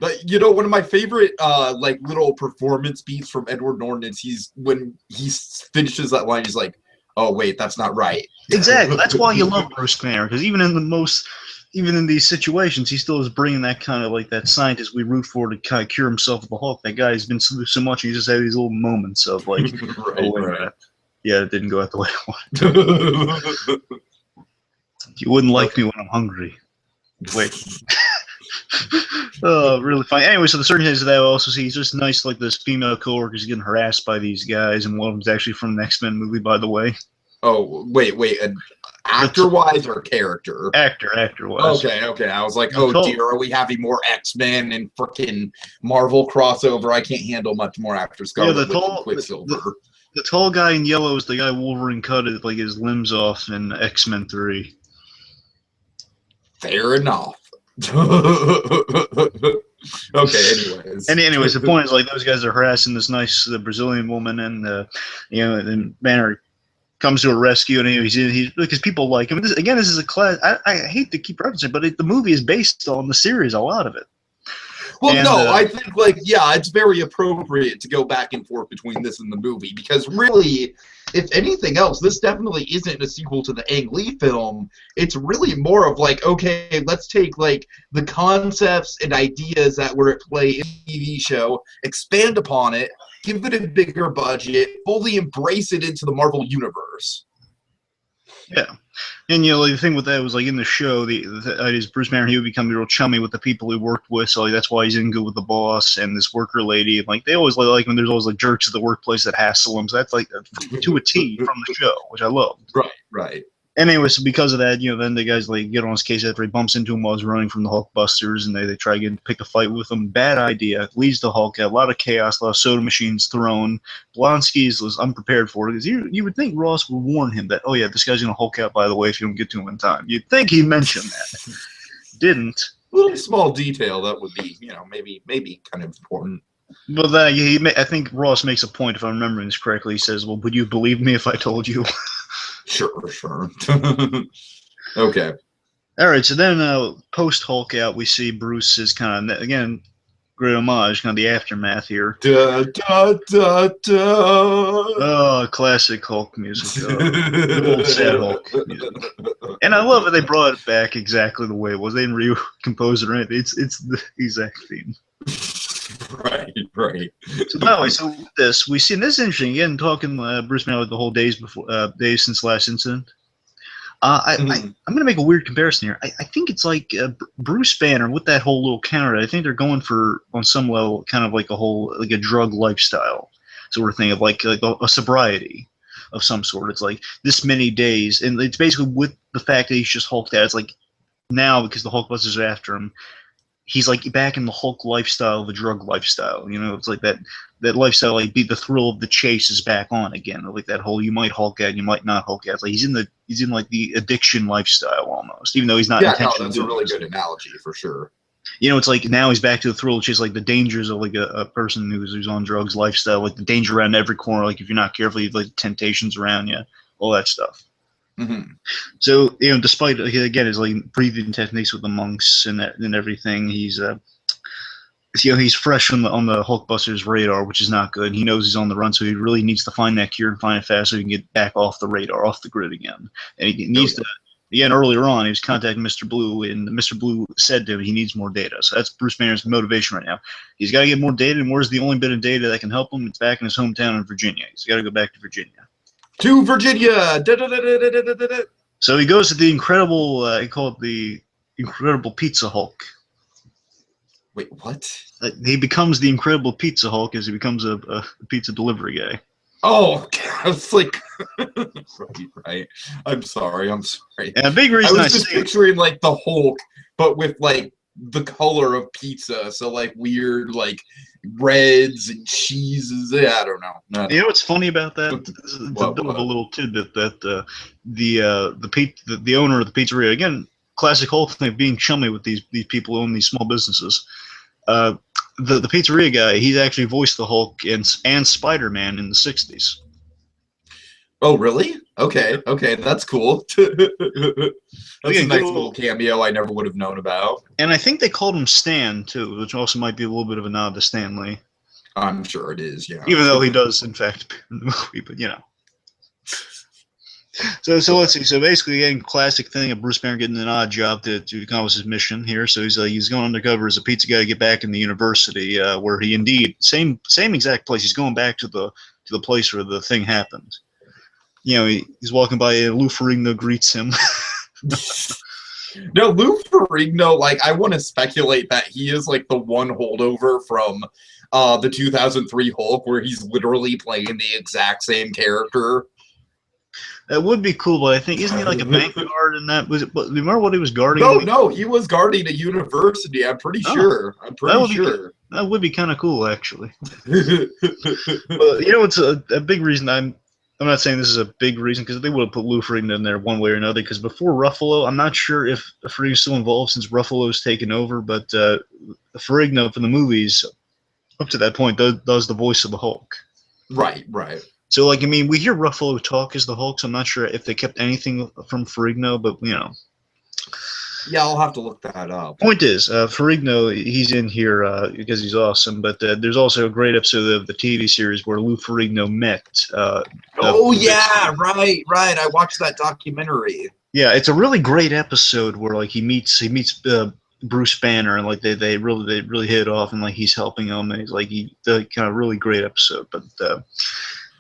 But one of my favorite like little performance beats from Edward Norton is when he finishes that line, he's like, "Oh wait, that's not right." Exactly. That's why you love Bruce Banner, because even in these situations, he still is bringing that kind of like that scientist we root for to kind of cure himself of the Hulk. That guy's been so much, he just had these little moments of like, right. Yeah, it didn't go out the way I wanted. You wouldn't like me when I'm hungry. Wait. Oh, really funny. Anyway, so the circumstances that I also see, he's just nice, like this female coworker's getting harassed by these guys, and one of them's actually from the X-Men movie, by the way. Oh, wait, actor-wise or character? Actor-wise. Okay. I was like, oh dear, are we having more X-Men and freaking Marvel crossover? I can't handle much more after Scarlet Witch and Quicksilver. The tall guy in yellow is the guy Wolverine cut like his limbs off in X-Men 3. Fair enough. Okay, anyways. The point is, like, those guys are harassing this nice Brazilian woman, and and Banner comes to a rescue, and he's because people like him. This is a class. I hate to keep referencing, but the movie is based on the series, a lot of it. Well, I think it's very appropriate to go back and forth between this and the movie, because really, if anything else, this definitely isn't a sequel to the Ang Lee film. It's really more of like, okay, let's take like the concepts and ideas that were at play in the TV show, expand upon it, give it a bigger budget, fully embrace it into the Marvel universe. Yeah. And the thing with that was, like, in the show, the idea is Bruce Banner, he would become real chummy with the people he worked with, so like, that's why he's in good with the boss and this worker lady. And like, they always like when there's always like jerks at the workplace that hassle him. So that's like to a T from the show, which I love. Right. Anyway, so because of that, then the guys like get on his case after he bumps into him while he's running from the Hulkbusters, and they try to pick a fight with him. Bad idea. Leads to Hulk. A lot of chaos. A lot of soda machines thrown. Blonsky's was unprepared for it, because you would think Ross would warn him that, oh yeah, this guy's gonna Hulk out, by the way, if you don't get to him in time. You'd think he mentioned that. Didn't. Little small detail that would be, maybe kind of important. But I think Ross makes a point, if I'm remembering this correctly. He says, "Well, would you believe me if I told you?" Sure. Okay. All right, so then post Hulk out, we see Bruce is kind of, again, great homage, kind of the aftermath here. Da, da, da, da. Oh, classic Hulk music. The old sad Hulk music. And I love it they brought it back exactly the way it was. They didn't recompose it or anything. It's the exact theme. Right. So by the way, with this, we see, and this is interesting, again, talking Bruce Banner the whole days since last incident. I'm going to make a weird comparison here. I think it's like Bruce Banner with that whole little counter. I think they're going for, on some level, kind of like a drug lifestyle sort of thing, of like a sobriety of some sort. It's like this many days, and it's basically with the fact that he's just hulked out. It's like now, because the Hulkbusters are after him, he's like back in the Hulk lifestyle, the drug lifestyle. It's like that lifestyle, like the thrill of the chase is back on again. Like that whole, you might Hulk out, you might not Hulk out. It's like he's in like the addiction lifestyle almost, even though he's not. Yeah, no, that's a really good analogy for sure. It's like now he's back to the thrill of chase, like the dangers of like a person who's on drugs lifestyle, like the danger around every corner. Like if you're not careful, you like temptations around you, all that stuff. Mm-hmm. So despite again his like breathing techniques with the monks and everything, he's he's fresh on the Hulkbusters radar, which is not good. He knows he's on the run, so he really needs to find that cure and find it fast so he can get back off the radar, off the grid again. And he needs to. Again, earlier on, he was contacting Mr. Blue, and Mr. Blue said to him he needs more data. So that's Bruce Banner's motivation right now. He's got to get more data, and where's the only bit of data that can help him? It's back in his hometown in Virginia. He's got to go back to Virginia. To Virginia! So he goes to the incredible, he called it the Incredible Pizza Hulk. Wait, what? He becomes the Incredible Pizza Hulk as he becomes a pizza delivery guy. Oh, I was like, right. I'm sorry. And a big reason I was just picturing like the Hulk, but with like the color of pizza. So like weird, like breads and cheeses. I don't know. You know what's funny about that? It's a bit of a What? little tidbit that the owner of the pizzeria, again, classic Hulk thing, being chummy with these people who own these small businesses. Uh, the pizzeria guy, he's actually voiced the Hulk and Spider-Man in the '60s. Oh, really? Okay, okay, that's cool. That's a Again, nice little cameo I never would have known about. And I think they called him Stan too, which also might be a little bit of a nod to Stan Lee. I'm sure it is, yeah. Even though he does, in fact, appear in the movie, but you know. So let's see. So basically, again, classic thing of Bruce Banner getting an odd job to accomplish his mission here. So he's going undercover as a pizza guy to get back in the university, where he indeed same exact place. He's going back to the place where the thing happened. You know, he's walking by, and Lou Ferrigno greets him. No, Lou Ferrigno, like, I want to speculate that he is like the one holdover from the 2003 Hulk, where he's literally playing the exact same character. That would be cool, but I think isn't he like a bank guard in that? Was it? Remember what he was guarding? No, he was guarding a university. I'm pretty sure. I'm pretty sure. That would be kind of cool, actually. Well, you know, it's a big reason I'm not saying this is a big reason, because they would have put Lou Ferrigno in there one way or another, because before Ruffalo, I'm not sure if Ferrigno's still involved since Ruffalo's taken over, but Ferrigno for the movies, up to that point, does the voice of the Hulk. Right. So, like, I mean, we hear Ruffalo talk as the Hulk, so I'm not sure if they kept anything from Ferrigno, but, you know. Yeah, I'll have to look that up. Point is, Ferrigno, he's in here because he's awesome, but there's also a great episode of the TV series where Lou Ferrigno met. Yeah, right. I watched that documentary. Yeah, it's a really great episode where, like, he meets Bruce Banner, and like they really hit it off, and like he's helping him, and he's like the kind of really great episode. But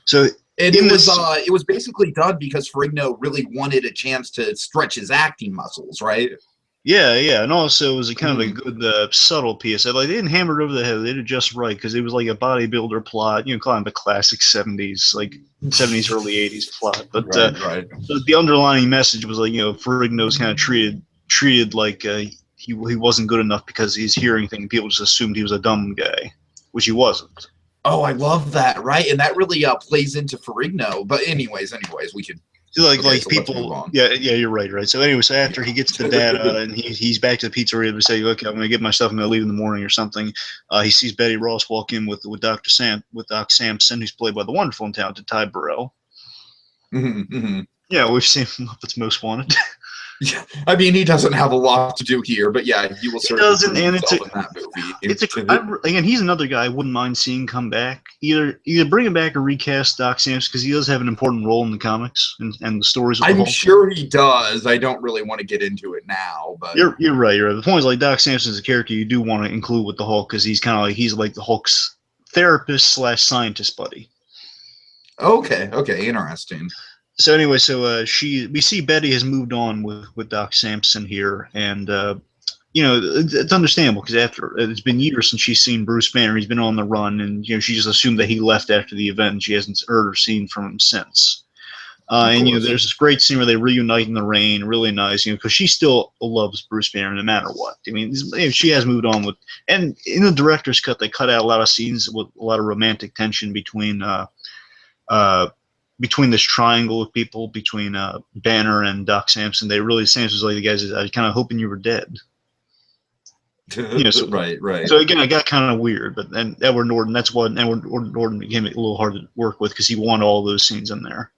so. It was basically done because Ferrigno really wanted a chance to stretch his acting muscles, right? Yeah, and also it was a kind of a good subtle piece. Like, they didn't hammer it over the head; they did it just right, because it was like a bodybuilder plot, you know, kind of a classic '70s, like '70s, early '80s plot. But right. The underlying message was like, you know, Ferrigno's kind of treated like he wasn't good enough because he's hearing things. People just assumed he was a dumb guy, which he wasn't. Oh, I love that, right? And that really plays into Ferrigno. But anyways, we could. Like people, yeah, you're right. So anyway, so after he gets the data and he's back to the pizzeria to say, okay, I'm gonna get my stuff, I'm gonna leave in the morning or something. He sees Betty Ross walk in with Doc Samson, who's played by the wonderful and talented Ty Burrell. Yeah, we've seen him up its Most Wanted. Yeah, I mean, he doesn't have a lot to do here, but yeah, he will certainly prove himself in that movie. Again, he's another guy I wouldn't mind seeing come back. Either bring him back or recast Doc Samson, because he does have an important role in the comics and the stories of the I'm Hulk. sure he does. I don't really want to get into it now, but you're right. The point is, like, Doc Samson's a character you do want to include with the Hulk, because he's like the Hulk's therapist / scientist buddy. Okay, interesting. So anyway, we see Betty has moved on with Doc Samson here, and you know, it's understandable, because after it's been years since she's seen Bruce Banner. He's been on the run, and you know, she just assumed that he left after the event, and she hasn't heard or seen from him since. And you know, there's this great scene where they reunite in the rain, really nice, you know, because she still loves Bruce Banner no matter what. I mean, she has moved on and in the director's cut, they cut out a lot of scenes with a lot of romantic tension between this triangle of people, between Banner and Doc Samson. Samson's like, the guys, I was kind of hoping you were dead. You know, right. So again, it got kind of weird, but then Edward Norton, that's what Edward Norton became a little hard to work with, because he wanted all those scenes in there.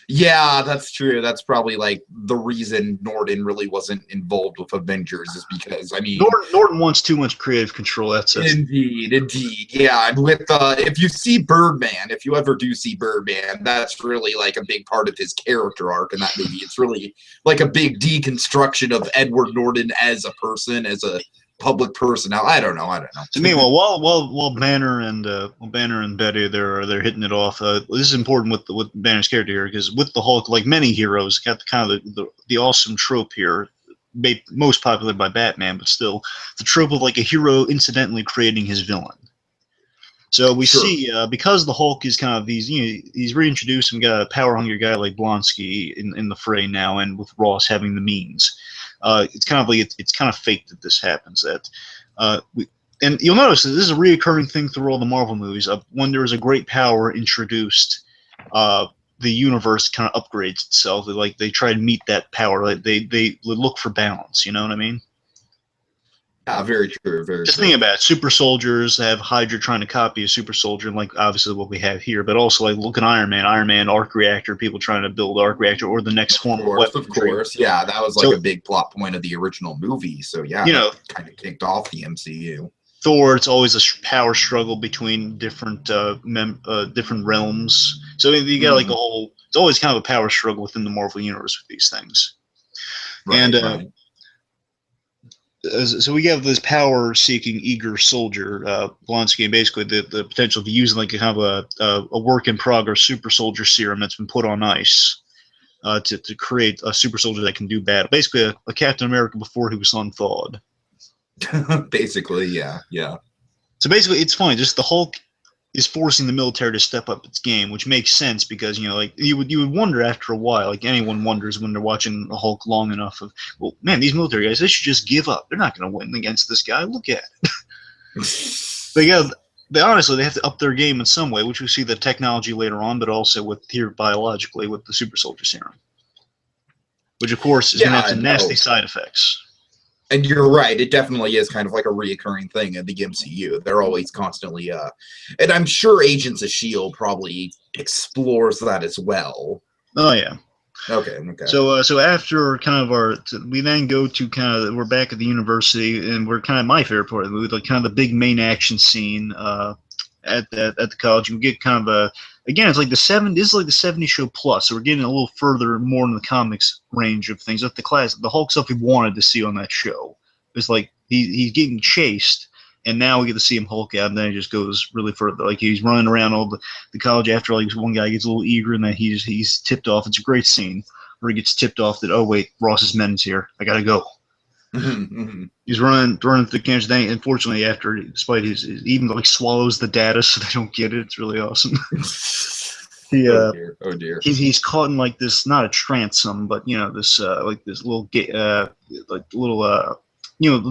Yeah, that's true. That's probably like the reason Norton really wasn't involved with Avengers, is because, I mean, Norton wants too much creative control. That's indeed. Yeah, and with if you see Birdman, if you ever do see Birdman, that's really like a big part of his character arc in that movie. It's really like a big deconstruction of Edward Norton as a person, as a public person. Now, I don't know. So meanwhile, while Banner and Betty, they're hitting it off. This is important with Banner's character here, because with the Hulk, like many heroes, got kind of the awesome trope here, made most popular by Batman, but still the trope of like a hero incidentally creating his villain. So we see, because the Hulk is kind of he's reintroduced, and got a power-hungry guy like Blonsky in the fray now, and with Ross having the means. It's kind of fate that this happens. That and you'll notice that this is a reoccurring thing through all the Marvel movies. When there is a great power introduced, the universe kind of upgrades itself. They try to meet that power. Like they look for balance. You know what I mean? Yeah, very true. Very Just true. think about it. Super soldiers have Hydra trying to copy a super soldier, like obviously what we have here, but also like look at Iron Man. Iron Man arc reactor, people trying to build arc reactor or the next form of weapon. Of course. Yeah, that was like a big plot point of the original movie. So yeah, that kind of kicked off the MCU. Thor, it's always a power struggle between different different realms. So you got like a whole. It's always kind of a power struggle within the Marvel universe with these things. Right, and so we have this power-seeking, eager soldier, Blonsky, and basically the potential of using like a kind of a work-in-progress super soldier serum that's been put on ice to create a super soldier that can do battle. Basically, a Captain America before he was unthawed. Basically, yeah. So basically, it's funny. Just the Hulk is forcing the military to step up its game, which makes sense because like you would wonder after a while, like anyone wonders when they're watching the Hulk long enough of, well, man, these military guys, they should just give up. They're not going to win against this guy. Look at it. They honestly have to up their game in some way, which we see the technology later on, but also with here biologically with the super soldier serum, which of course is going to have some nasty side effects. And you're right. It definitely is kind of like a reoccurring thing in the MCU. They're always constantly, and I'm sure Agents of S.H.I.E.L.D. probably explores that as well. Oh, yeah. Okay. So after kind of we then go to we're back at the university, and we're kind of my favorite part of the movie, like kind of the big main action scene at the college. And we get kind of again, it's like this is like the 70 show plus, so we're getting a little further more in the comics range of things. Like the Hulk stuff we wanted to see on that show. It's like he's getting chased, and now we get to see him Hulk out, and then it just goes really further. Like he's running around all the college after like one guy gets a little eager, and then he's tipped off. It's a great scene where he gets tipped off that, oh wait, Ross's men's here. I gotta go. He's running through the campus. Unfortunately, despite his even like swallows the data so they don't get it. It's really awesome. Oh dear. He's caught in like this, not a transom, but this like this little the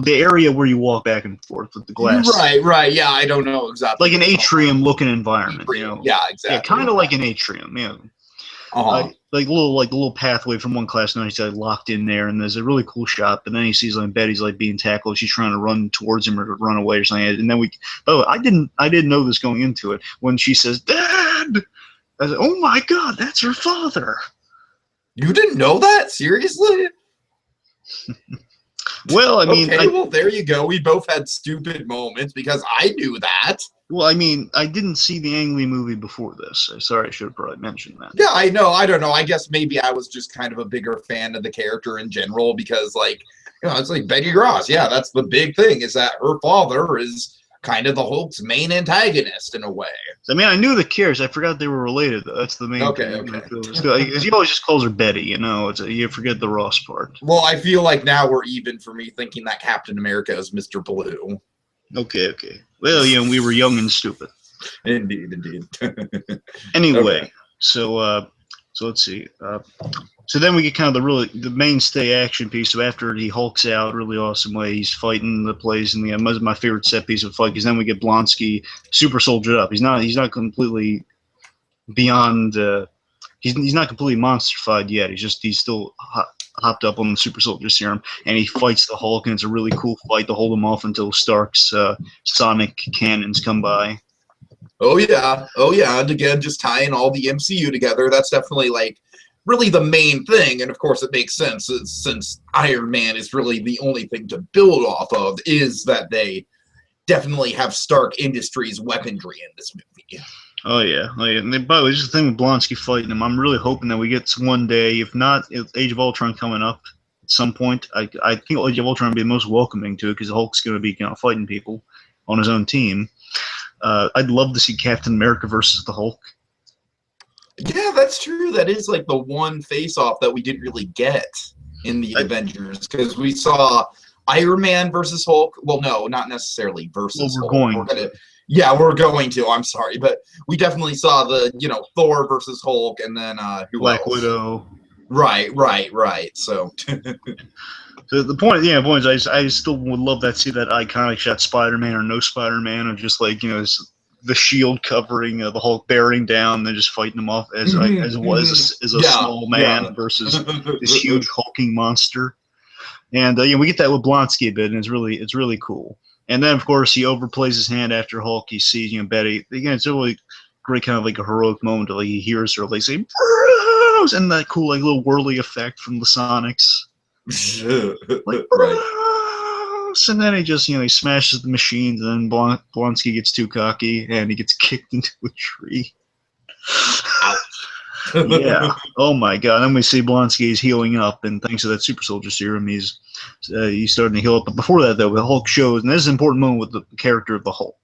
area where you walk back and forth with the glass. Right. Yeah, I don't know exactly. Like an atrium looking environment. Yeah, exactly. Yeah, kind of like an atrium. Yeah. Like a little pathway from one class, and then he's like locked in there, and there's a really cool shot. But then he sees like Betty's like being tackled. She's trying to run towards him or run away or something. And then I didn't know this going into it. When she says, "Dad," I said, "Oh my God, that's her father." You didn't know that? Seriously? Well, I mean, well, there you go. We both had stupid moments because I knew that. Well, I mean, I didn't see the Ang Lee movie before this. Sorry, I should have probably mentioned that. Yeah, I know. I don't know. I guess maybe I was just kind of a bigger fan of the character in general because, like, it's like Betty Ross. Yeah, that's the big thing is that her father is kind of the Hulk's main antagonist in a way. I mean, I knew the characters. I forgot they were related, though. That's the main thing. Okay. Because he always just calls her Betty, you forget the Ross part. Well, I feel like now we're even for me thinking that Captain America is Mr. Blue. Okay. Well, we were young and stupid. Indeed. Anyway, so let's see. So then we get kind of the mainstay action piece. So after he hulks out really awesome way, he's fighting the plays, and my favorite set piece of the fight because then we get Blonsky super soldiered up. He's not completely beyond. He's not completely monstrified yet. He's still hopped up on the super soldier serum, and he fights the Hulk, and it's a really cool fight to hold him off until Stark's sonic cannons come by. Oh yeah. And again, just tying all the MCU together. That's definitely like really the main thing, and of course it makes sense since Iron Man is really the only thing to build off of is that they definitely have Stark Industries weaponry in this movie. Oh yeah. And by the way, just the thing with Blonsky fighting him, I'm really hoping that we get one day, if not Age of Ultron coming up at some point. I think Age of Ultron would be the most welcoming to it because the Hulk's going to be fighting people on his own team. I'd love to see Captain America versus the Hulk. Yeah, that's true. That is like the one face-off that we didn't really get in the Avengers because we saw Iron Man versus Hulk. Well, no, not necessarily versus Hulk. We're going to. I'm sorry, but we definitely saw the Thor versus Hulk, and then Black Widow. Right. So. So the point is, I still would love that see that iconic shot, Spider-Man or no Spider-Man, of just like the shield covering the Hulk bearing down, and then just fighting him off as it was as a small man versus this huge hulking monster. And we get that with Blonsky a bit, and it's really cool. And then of course he overplays his hand after Hulk. He sees Betty again. It's a really great kind of like a heroic moment. Like he hears her like say Bruce, and that cool like little whirly effect from the Sonics. Like, right. And then he just he smashes the machines, and then Blonsky gets too cocky and he gets kicked into a tree. Yeah. Oh my God. Then we see Blonsky's healing up, and thanks to that super soldier serum, he's starting to heal up. But before that, though, the Hulk shows, and this is an important moment with the character of the Hulk.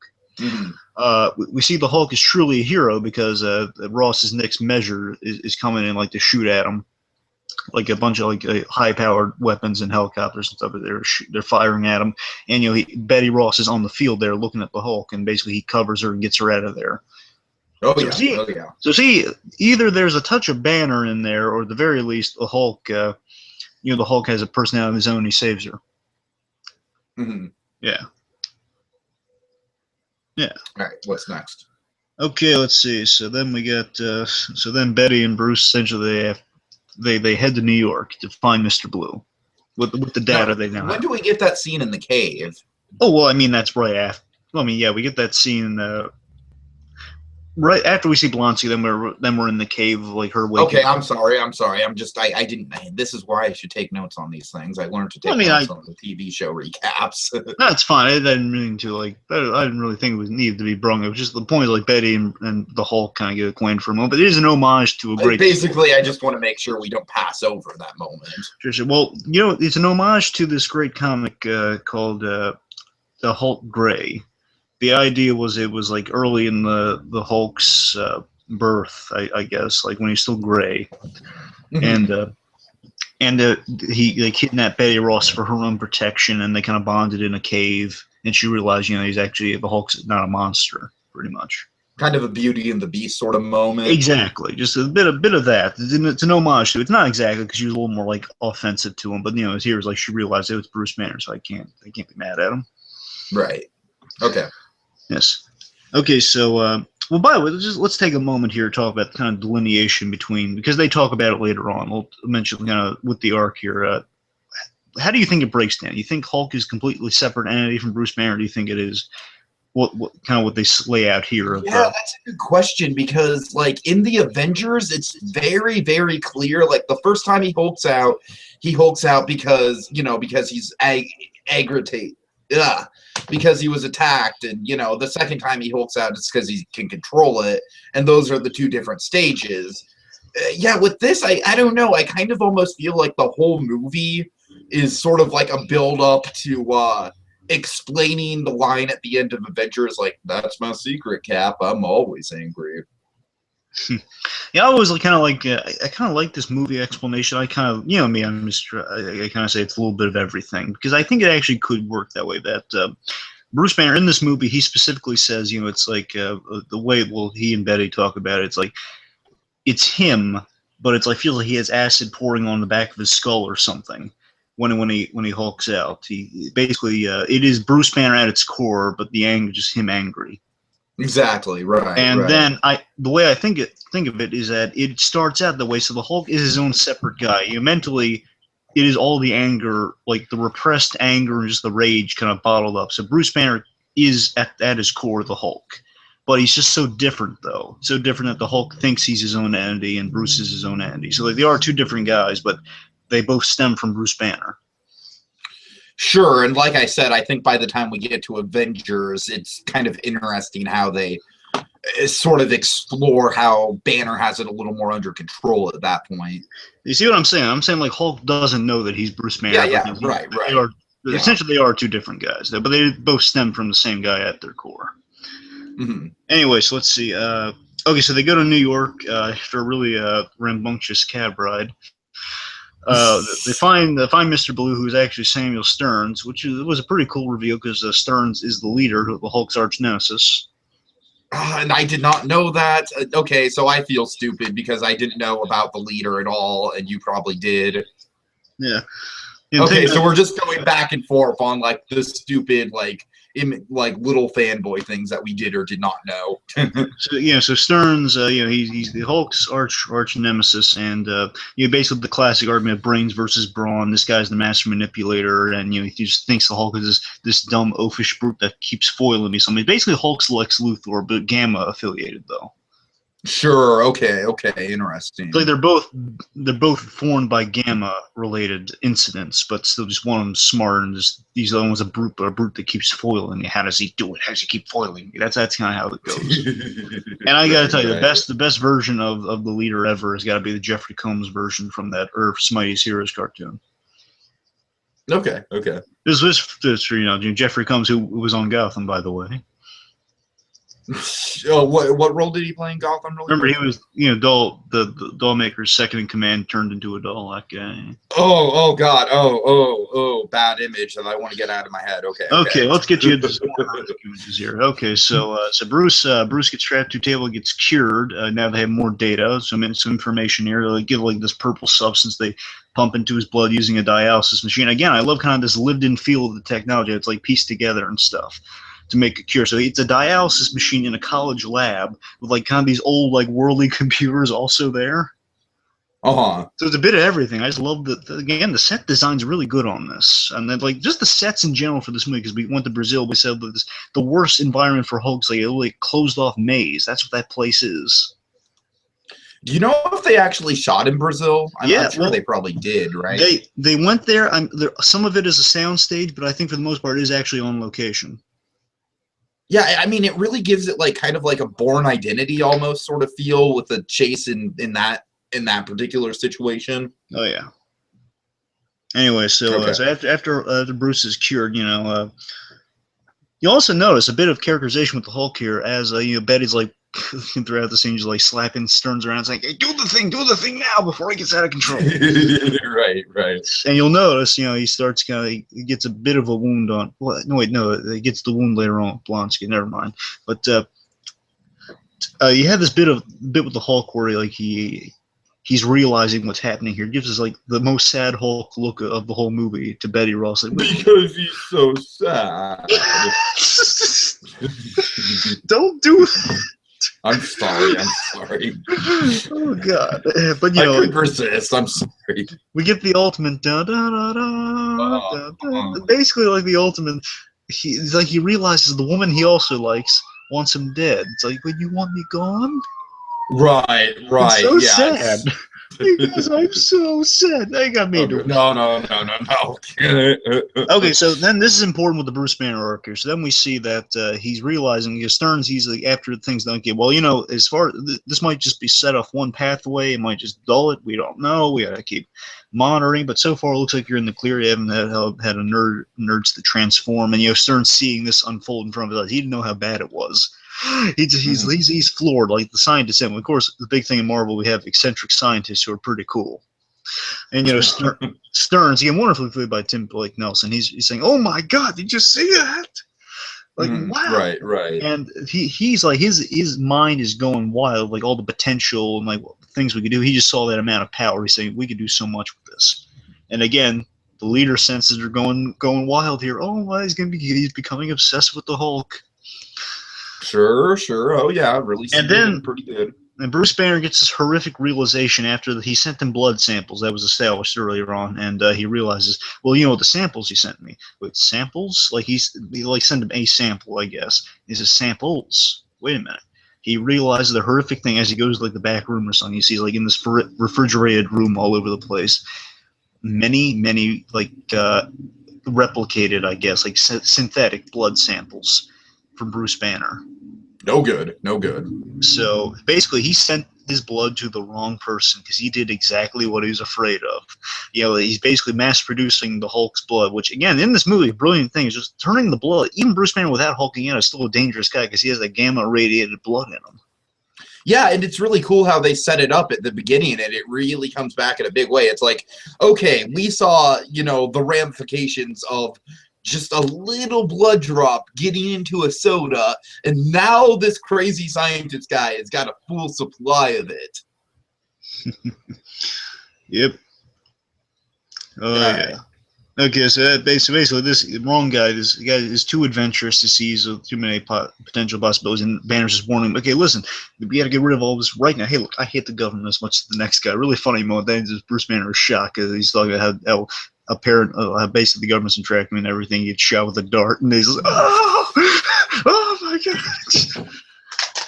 We see the Hulk is truly a hero because Ross's next measure is coming in like to shoot at him, like a bunch of like high-powered weapons and helicopters and stuff. They're firing at him, and Betty Ross is on the field there looking at the Hulk, and basically he covers her and gets her out of there. Oh yeah. So see, either there's a touch of Banner in there, or at the very least, the Hulk. The Hulk has a personality of his own. He saves her. Yeah. Yeah. All right. What's next? Okay, let's see. So then we got. So then Betty and Bruce essentially they head to New York to find Mr. Blue, with the data they now have. When do we get that scene in the cave? Oh well, I mean that's right after. I mean, yeah, we get that scene. Right after we see Blonsky, then we're in the cave, like her waking. Okay, I'm sorry. I'm just I didn't. This is why I should take notes on these things. I learned to take notes on the TV show recaps. No, it's fine. I didn't mean to I didn't really think it was needed to be brung. It was just the point is like Betty and the Hulk kind of get acquainted for a moment. But it is an homage to a great. Basically, I just want to make sure we don't pass over that moment. Sure. Well, it's an homage to this great comic called The Hulk Gray. The idea was it was like early in the Hulk's birth, I guess, like when he's still gray, and he kidnapped Betty Ross for her own protection, and they kind of bonded in a cave, and she realized he's actually the Hulk's not a monster, pretty much. Kind of a Beauty and the Beast sort of moment. Exactly, just a bit of that. It's an homage to it. It's not exactly because she was a little more like offensive to him, but here it's like she realized it was Bruce Banner, so I can't be mad at him. Right. Okay. Yes. Okay, so, well, by the way, let's take a moment here to talk about the kind of delineation between, because they talk about it later on. We'll mention kind of with the arc here. How do you think it breaks down? You think Hulk is a completely separate entity from Bruce Banner, or do you think it is what they lay out here? That's a good question, because, like, in the Avengers, it's very, very clear. Like, the first time he hulks out because, because he's aggravated. Yeah, because he was attacked, and the second time he hulks out, it's because he can control it, and those are the two different stages. With this, I don't know. I kind of almost feel like the whole movie is sort of like a build-up to explaining the line at the end of Avengers, like, that's my secret, Cap. I'm always angry. Yeah, I always kind of like. I kind of like this movie explanation. I kind of, me. I'm just. I kind of say it's a little bit of everything because I think it actually could work that way. That Bruce Banner in this movie, he specifically says, it's like the way he and Betty talk about it. It's like it's him, but it's like feels like he has acid pouring on the back of his skull or something. When he hulks out, he basically it is Bruce Banner at its core, but the anger just him angry. Exactly, right. And then the way I think of it is that it starts out that way. So the Hulk is his own separate guy. Mentally, it is all the anger, like the repressed anger and just the rage kind of bottled up. So Bruce Banner is at his core the Hulk. But he's just so different, though. So different that the Hulk thinks he's his own entity and Bruce is his own entity. So they are two different guys, but they both stem from Bruce Banner. Sure, and like I said, I think by the time we get to Avengers, it's kind of interesting how they sort of explore how Banner has it a little more under control at that point. You see what I'm saying? I'm saying like Hulk doesn't know that he's Bruce Banner. Yeah, right. Essentially, they are two different guys, but they both stem from the same guy at their core. Mm-hmm. Anyway, so let's see. Okay, so they go to New York after a really rambunctious cab ride. They find Mr. Blue, who's actually Samuel Stearns, which was a pretty cool reveal because Stearns is the leader of the Hulk's arch nemesis. And I did not know that. Okay, so I feel stupid because I didn't know about the leader at all, and you probably did. Yeah. Okay, so we're just going back and forth on like the stupid like little fanboy things that we did or did not know. So Stearns, he's the Hulk's arch nemesis, and basically the classic argument of brains versus brawn. This guy's the master manipulator, and he just thinks the Hulk is this dumb oafish brute that keeps foiling me. So I mean, basically Hulk's Lex Luthor, but Gamma affiliated though. Sure. Okay. Interesting. Like they're both formed by Gamma-related incidents, but still just one of them's smart, and just these other one's a brute, but a brute that keeps foiling you. How does he do it? How does he keep foiling you? That's kind of how it goes. And I got to tell you, the best version of the leader ever has got to be the Jeffrey Combs version from that Earth's Mightiest Heroes cartoon. Okay. This was Jeffrey Combs, who was on Gotham, by the way. What role did he play in Gotham? Remember, he was the doll maker's second in command turned into a doll. That guy. Oh God. Oh, bad image that I want to get out of my head. Okay. Let's get you into some more images here. Okay, so Bruce gets strapped to a table, gets cured. Now they have more data, some information here. They give like this purple substance they pump into his blood using a dialysis machine. Again, I love kind of this lived-in feel of the technology. It's like pieced together and stuff to make a cure. So it's a dialysis machine in a college lab with like kind of these old like worldly computers also there. So it's a bit of everything. I just love the set design's really good on this, and then like just the sets in general for this movie. Because we went to Brazil, we said that the worst environment for Hulk's like a like closed off maze. That's what that place is. Do you know if they actually shot in Brazil? I'm sure they probably did, right? They went there. Some of it is a soundstage, but I think for the most part it is actually on location. Yeah, I mean, it really gives it like kind of like a Bourne Identity almost sort of feel with the chase in that particular situation. Oh yeah. Anyway, so after Bruce is cured, you also notice a bit of characterization with the Hulk here, as Betty's like throughout the scene, just like slapping Stearns around, saying, "Hey, do the thing now before he gets out of control." Right. And you'll notice, he starts he gets a bit of a wound on. Well, no, he gets the wound later on with Blonsky. Never mind. But you had this bit with the Hulk where like he's realizing what's happening here. It gives us like the most sad Hulk look of the whole movie to Betty Ross. Like, because he's so sad. Don't do it. I'm sorry. Oh God! But I couldn't resist. I'm sorry. We get the ultimate da da da da da. Basically, like the ultimate. He realizes the woman he also likes wants him dead. It's like, when you want me gone? Right. It's so sad. Because I'm so sad. They got me. No. Okay, so then this is important with the Bruce Banner arc here. So then we see that he's realizing, Stearns, he's like, after things don't get well, as far this might just be set off one pathway, it might just dull it. We don't know. We gotta keep monitoring. But so far, it looks like you're in the clear. You haven't had a nerds to transform, and Stearns seeing this unfold in front of his eyes. He didn't know how bad it was. He's floored, like the scientists. And of course, the big thing in Marvel, we have eccentric scientists who are pretty cool. And Stearns, again, wonderfully played by Tim Blake Nelson. He's saying, "Oh my God, did you see that?" Like, wow. Right. And he's like, his mind is going wild, like all the potential and like things we could do. He just saw that amount of power. He's saying, we could do so much with this. And again, the leader senses are going wild here. Oh, well, he's becoming obsessed with the Hulk. Sure. Oh yeah, really. And then pretty good. And Bruce Banner gets this horrific realization after he sent them blood samples. That was established earlier on, and he realizes, well, the samples he sent me. Wait, samples? Like he sent him a sample, I guess. He says samples. Wait a minute. He realizes the horrific thing as he goes to like the back room or something. He sees like in this refrigerated room all over the place, many like replicated, I guess, like synthetic blood samples from Bruce Banner. No good. So basically, he sent his blood to the wrong person because he did exactly what he was afraid of. He's basically mass-producing the Hulk's blood, which, again, in this movie, a brilliant thing is just turning the blood. Even Bruce Banner without hulking in is still a dangerous guy because he has that gamma-radiated blood in him. Yeah, and it's really cool how they set it up at the beginning, and it really comes back in a big way. It's like, okay, we saw, the ramifications of just a little blood drop getting into a soda, and now this crazy scientist guy has got a full supply of it. Yep. Oh, yeah. Okay, so basically, this wrong guy, this guy is too adventurous to seize too many potential possibilities, and Banner's just warning him, okay, listen, we got to get rid of all this right now. Hey, look, I hate the government as much as the next guy. Really funny moment. Then Bruce Banner is shocked because he's talking about how apparent, basically the government's tracking him and everything. He gets shot with a dart, and he's like, oh, oh my god.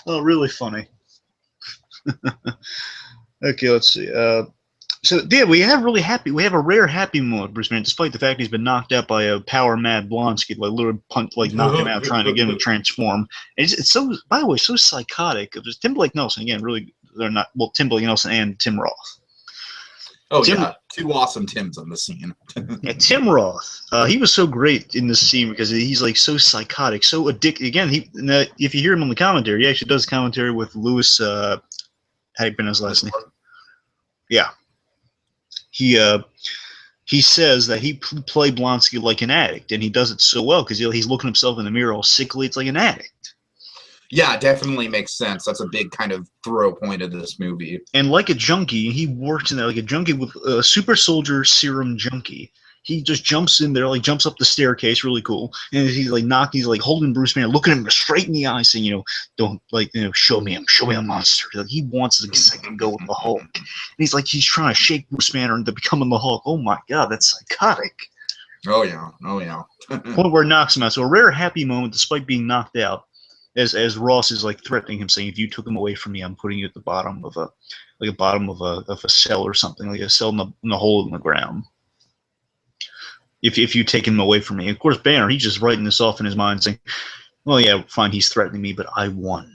Oh, really funny. Okay, let's see. So yeah, we have a rare happy moment, Bruce Banner, despite the fact he's been knocked out by a power mad Blonsky, like literally knocked him out, trying to get him to transform. And it's so, by the way, so psychotic. It was Timberlake Nelson again. Really, they're not Timberlake Nelson and Tim Roth. Oh yeah, two awesome Tims on the scene. Yeah, Tim Roth, he was so great in this scene because he's like so psychotic, so addicted. Again, if you hear him on the commentary, he actually does commentary with Louis. How do you pronounce his last name? Yeah. He says that he played Blonsky like an addict, and he does it so well because he's looking himself in the mirror all sickly. It's like an addict. Yeah, it definitely makes sense. That's a big kind of throw point of this movie. And like a junkie, he works in there like a junkie with a super soldier serum junkie. He just jumps in there, like jumps up the staircase, really cool. And he's like holding Bruce Banner, looking at him straight in the eye, saying, don't show me a monster. Like, he wants to second go with the Hulk. And he's trying to shake Bruce Banner into becoming the Hulk. Oh my god, that's psychotic. Oh yeah. Point where it knocks him out. So a rare happy moment, despite being knocked out, as Ross is like threatening him, saying, if you took him away from me, I'm putting you at the bottom of a cell or something, like a cell in the hole in the ground. If you take him away from me. Of course, Banner, he's just writing this off in his mind, saying, well, yeah, fine, he's threatening me, but I won.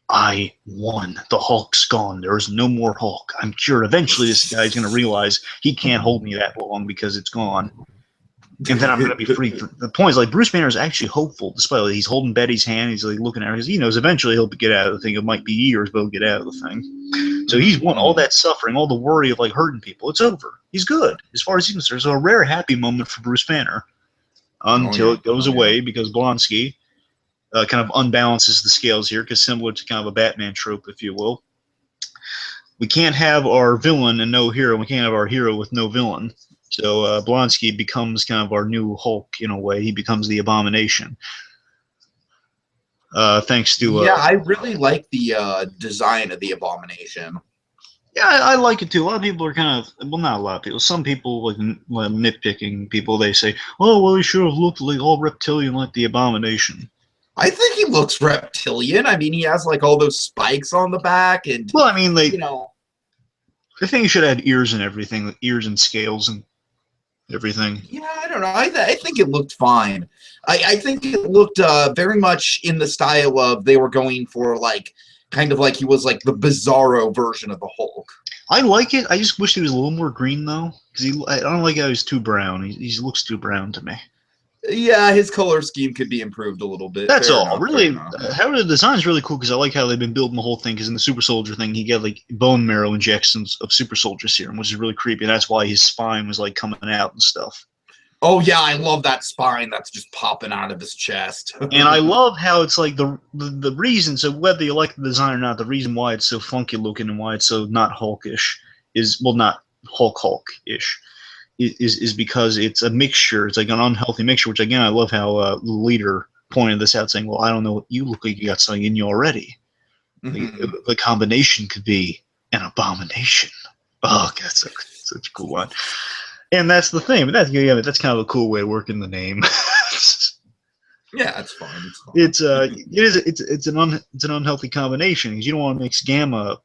I won. The Hulk's gone. There is no more Hulk. I'm sure eventually this guy's going to realize he can't hold me that long because it's gone. And then I'm going to be free. The point is, like, Bruce Banner is actually hopeful, despite he's holding Betty's hand. He's like looking at her because he knows eventually he'll get out of the thing. It might be years, but he'll get out of the thing. So he's won all that suffering, all the worry of like hurting people. It's over. He's good as far as he's concerned. So a rare happy moment for Bruce Banner until it goes away because Blonsky kind of unbalances the scales here, because similar to kind of a Batman trope, if you will. We can't have our villain and no hero. We can't have our hero with no villain. So Blonsky becomes kind of our new Hulk in a way. He becomes the Abomination. Thanks to yeah, I really like the design of the Abomination. Yeah, I like it too. A lot of people are kind of, well, not a lot of people. Some people, like nitpicking people, they say, "Oh, well, he should have looked like all reptilian like the Abomination." I think he looks reptilian. I mean, he has like all those spikes on the back, and well, I mean, I think he should have had ears and everything, like ears and scales and everything. Yeah, I don't know. I think it looked fine. I think it looked very much in the style of they were going for like kind of like he was like the bizarro version of the Hulk. I like it. I just wish he was a little more green though, because I don't like how he's too brown. He looks too brown to me. Yeah, his color scheme could be improved a little bit. That's all. Really, how the design's really cool because I like how they've been building the whole thing. Because in the Super Soldier thing, he got like bone marrow injections of Super Soldier serum, which is really creepy. And that's why his spine was like coming out and stuff. Oh yeah, I love that spine that's just popping out of his chest. And I love how it's like the reason. So whether you like the design or not, the reason why it's so funky looking and why it's so not Hulkish is, well, not Hulk-ish. Is because it's a mixture. It's like an unhealthy mixture, which again I love how the leader pointed this out, saying, "Well, I don't know, you look like you got something in you already. The combination could be an abomination." Oh, that's such a cool one. And that's the thing. But that's kind of a cool way of working the name. Yeah, it's fine. It's an unhealthy combination because you don't want to mix gamma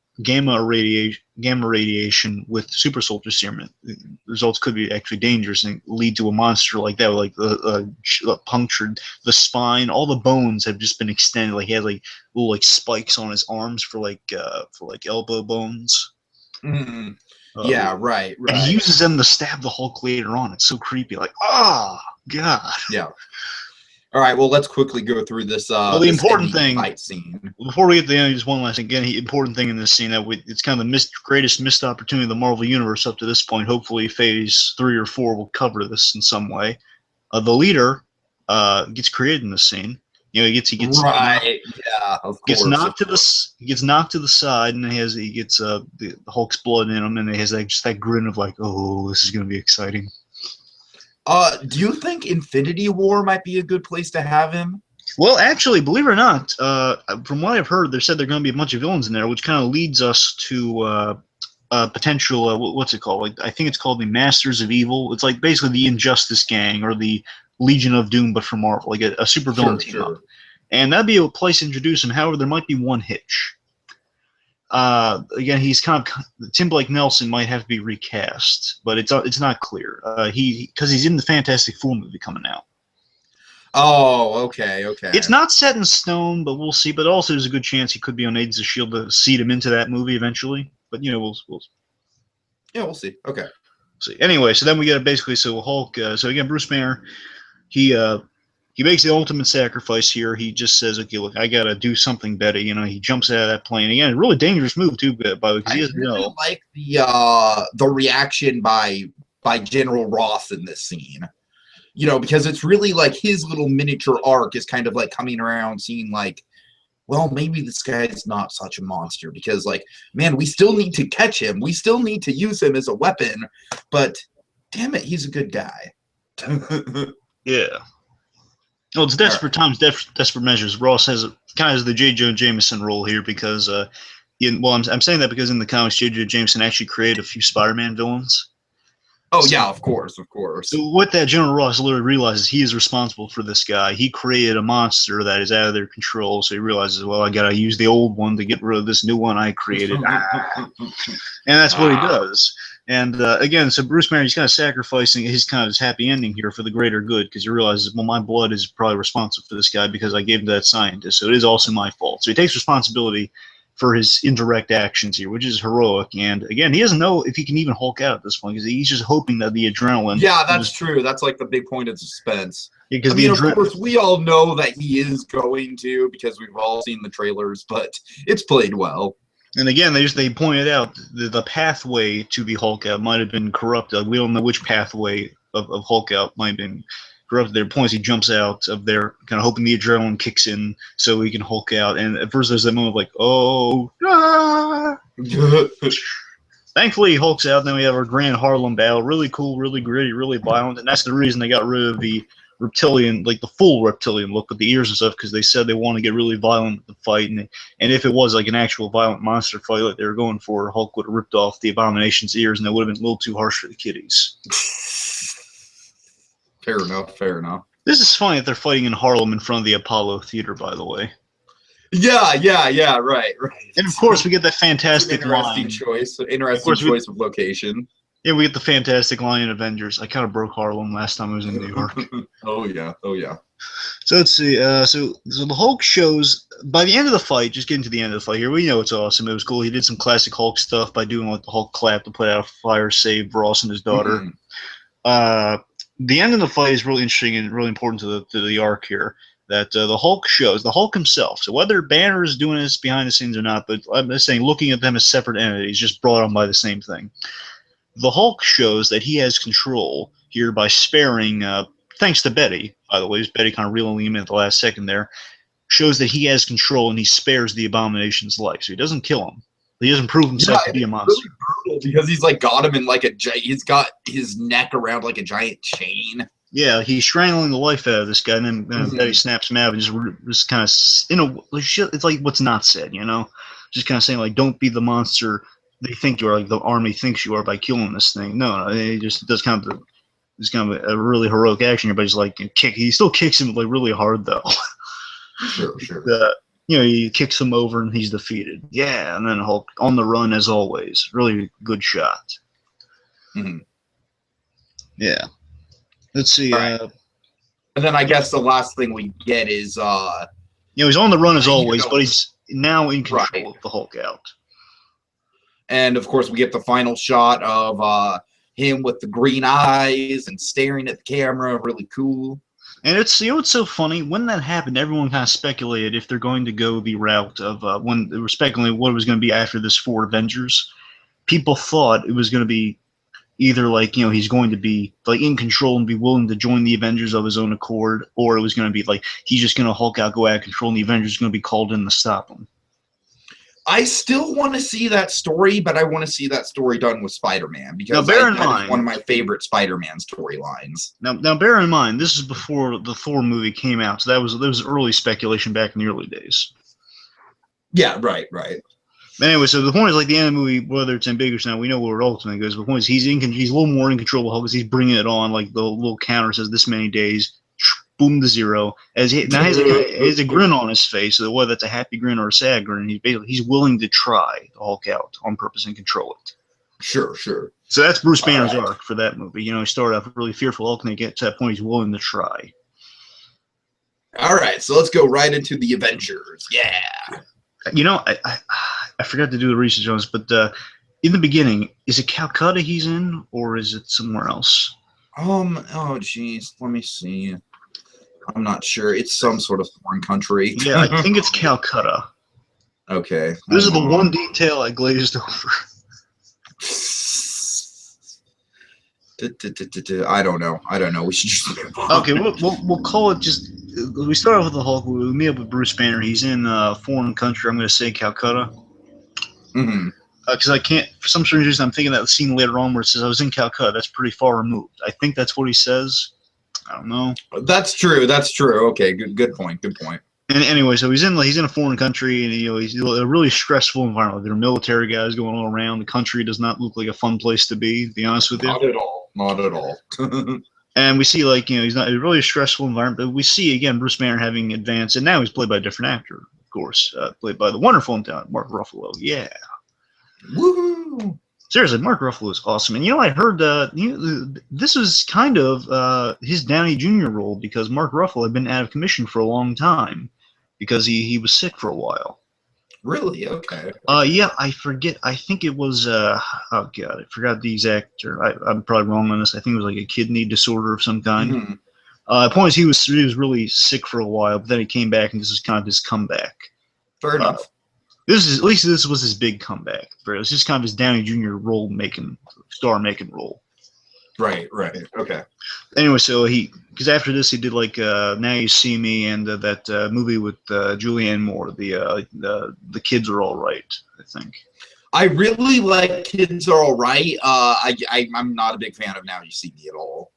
radiation with super soldier serum. The results could be actually dangerous and lead to a monster like that, like punctured the spine. All the bones have just been extended. Like he has like little like spikes on his arms for elbow bones. Mm-hmm. Yeah, right. And he uses them to stab the Hulk later on. It's so creepy. Like, oh god. Yeah. All right, well, let's quickly go through this. Well, the important thing, fight scene. Before we get to the end, just one last thing. Again, the important thing in this scene it's kind of the greatest missed opportunity of the Marvel Universe up to this point. Hopefully, Phase 3 or 4 will cover this in some way. The leader gets created in this scene. He gets right. Yeah, of course. He gets knocked to the side, and he gets the Hulk's blood in him, and he has that grin of like, oh, this is going to be exciting. Do you think Infinity War might be a good place to have him? Well, actually, believe it or not, from what I've heard, they said there are going to be a bunch of villains in there, which kind of leads us to potential. What's it called? Like, I think it's called the Masters of Evil. It's like basically the Injustice Gang or the Legion of Doom, but for Marvel, like a super villain team up. And that'd be a place to introduce him. However, there might be one hitch. Again, he's kind of Tim Blake Nelson might have to be recast, but it's not clear. Because he's in the Fantastic Four movie coming out. Oh, okay. It's not set in stone, but we'll see. But also, there's a good chance he could be on Agents of S.H.I.E.L.D. to seed him into that movie eventually. But we'll we'll see. Okay. See. Anyway, so then we get basically Hulk. So again, Bruce Banner, he makes the ultimate sacrifice here. He just says, "Okay, look, I gotta do something better." He jumps out of that plane again. A really dangerous move too, by the way, because he doesn't know. Like the reaction by General Ross in this scene. Because it's really like his little miniature arc is kind of like coming around, seeing like, well, maybe this guy's not such a monster because, like, man, we still need to catch him. We still need to use him as a weapon, but damn it, he's a good guy. Yeah. Well, it's desperate times, desperate measures. Ross kind of has the J. Jonah Jameson role here because, I'm saying that because in the comics, J. Jonah Jameson actually created a few Spider-Man villains. Oh, yeah, of course. So what that General Ross literally realizes, he is responsible for this guy. He created a monster that is out of their control, so he realizes, well, I got to use the old one to get rid of this new one I created. And that's what he does. And again, so Bruce Banner, he's kind of sacrificing his happy ending here for the greater good because he realizes, well, my blood is probably responsible for this guy because I gave him to that scientist, so it is also my fault. So he takes responsibility for his indirect actions here, which is heroic. And again, he doesn't know if he can even Hulk out at this point because he's just hoping that the adrenaline. Yeah, that's true. That's like the big point of suspense. Because of course, we all know that he is going to because we've all seen the trailers, but it's played well. And again, they pointed out the pathway to the Hulk out might have been corrupted. We don't know which pathway of Hulk out might have been corrupted. There are points he jumps out of there, kind of hoping the adrenaline kicks in so he can Hulk out. And at first, there's that moment of like, oh, ah! Thankfully, he Hulks out. Then we have our grand Harlem battle. Really cool, really gritty, really violent. And that's the reason they got rid of the reptilian, like the full reptilian look with the ears and stuff, because they said they want to get really violent with the fight. And if it was like an actual violent monster fight like they were going for, Hulk would have ripped off the Abomination's ears, and that would have been a little too harsh for the kiddies. Fair enough. This is funny that they're fighting in Harlem in front of the Apollo Theater, by the way. Yeah, right. And of course, we get that fantastic interesting choice of location. Yeah, we get the fantastic line in Avengers. I kind of broke Harlem last time I was in New York. Oh yeah. So let's see. So the Hulk shows by the end of the fight. Just getting to the end of the fight here, we know it's awesome. It was cool. He did some classic Hulk stuff by doing like the Hulk clap to put out a fire, save Ross and his daughter. Mm-hmm. The end of the fight is really interesting and really important to the arc here. That the Hulk shows, the Hulk himself. So whether Banner is doing this behind the scenes or not, but I'm just saying, looking at them as separate entities, just brought on by the same thing. The Hulk shows that he has control here by sparing, thanks to Betty, by the way, Betty kind of reeling him in at the last second there, shows that he has control and he spares the Abomination's life. So he doesn't kill him. He doesn't prove himself to be a monster. Really brutal because he's like got him in like he's got his neck around like a giant chain. Yeah, he's strangling the life out of this guy, and then Betty snaps him out and just kind of, it's like what's not said, just kind of saying like, don't be the monster they think you are, like the army thinks you are by killing this thing. No, he just does kind of a really heroic action. Everybody's like, he still kicks him like really hard though. Sure. He kicks him over and he's defeated. Yeah, and then Hulk on the run as always. Really good shot. Mm-hmm. Yeah. Let's see. Right. And then I guess the last thing we get is he's on the run as always, but he's now in control of the Hulk out. And of course, we get the final shot of him with the green eyes and staring at the camera. Really cool. And it's what's so funny, when that happened, everyone kind of speculated if they're going to go the route of when they were speculating what it was going to be after this 4 Avengers. People thought it was going to be either like, he's going to be like in control and be willing to join the Avengers of his own accord, or it was going to be like he's just going to Hulk out, go out of control, and the Avengers are going to be called in to stop him. I still want to see that story, but I want to see that story done with Spider-Man because bear in that is mind, one of my favorite Spider-Man storylines. Now, bear in mind, this is before the Thor movie came out, so that was early speculation back in the early days. Yeah, right. Anyway, so the point is, like, the end of the movie, whether it's ambiguous now, we know where it ultimately goes. But the point is, he's a little more in control of Hulk because he's bringing it on. Like, the little counter says this many days, boom to zero. Now he has a grin on his face, so whether that's a happy grin or a sad grin, he's willing to try the Hulk out on purpose and control it. Sure. So that's Bruce Banner's arc for that movie. You know, he started off really fearful Hulk, and he gets to that point he's willing to try. All right, so let's go right into the Avengers. Yeah. You know, I forgot to do the research on this, but in the beginning, is it Calcutta he's in, or is it somewhere else? Oh, geez, let me see. I'm not sure. It's some sort of foreign country. Yeah, I think it's Calcutta. Okay. This is the one detail I glazed over. I don't know. We should just move on. Okay, we'll call it just. We start off with the Hulk. We meet up with Bruce Banner. He's in a foreign country. I'm going to say Calcutta. Mm-hmm. Because I can't, for some strange reason, I'm thinking that scene later on where it says I was in Calcutta. That's pretty far removed. I think that's what he says. I don't know. That's true. Okay, good point. And anyway, so he's in a foreign country, and he's in a really stressful environment. There are military guys going all around. The country does not look like a fun place to be honest with you. Not at all. And we see, like, he's not a really stressful environment, but we see again Bruce Banner having advanced, and now he's played by a different actor, of course, played by the wonderful and talented Mark Ruffalo. Yeah. Woohoo! Seriously, Mark Ruffalo is awesome. And I heard this is kind of his Downey Jr. role because Mark Ruffalo had been out of commission for a long time because he was sick for a while. Really? Okay. Yeah, I forget. I think it was, oh God, I forgot the exact, I'm probably wrong on this. I think it was like a kidney disorder of some kind. Mm-hmm. The point is he was really sick for a while, but then he came back, and this is kind of his comeback. Fair enough. At least this was his big comeback. It was just kind of his Downey Jr. star-making role. Right. Okay. Anyway, so because after this he did like Now You See Me and that movie with Julianne Moore, the Kids Are All Right, I think. I really like Kids Are All Right. I'm not a big fan of Now You See Me at all.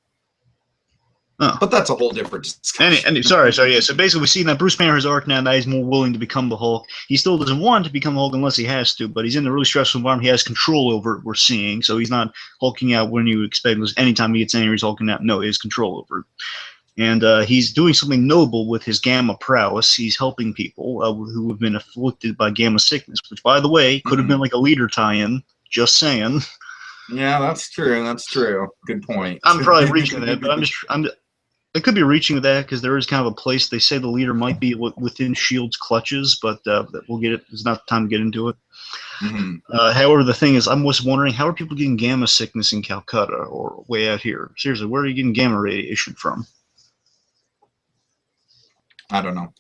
Oh. But that's a whole different discussion. Sorry, yeah. So basically, we see that Bruce Banner's arc now that he's more willing to become the Hulk. He still doesn't want to become the Hulk unless he has to, but he's in a really stressful environment. He has control over it, we're seeing. So he's not hulking out when you expect him. Anytime he gets angry, he's hulking out. No, he has control over it. And he's doing something noble with his gamma prowess. He's helping people who have been afflicted by gamma sickness, which, by the way, could have been like a leader tie-in. Just saying. Yeah, that's true. Good point. I'm probably reaching that, but I could be reaching that because there is kind of a place they say the leader might be within S.H.I.E.L.D.'s clutches, but we'll get it. It's not time to get into it. Mm-hmm. However, the thing is, I'm just wondering, how are people getting gamma sickness in Calcutta or way out here? Seriously, where are you getting gamma radiation from? I don't know.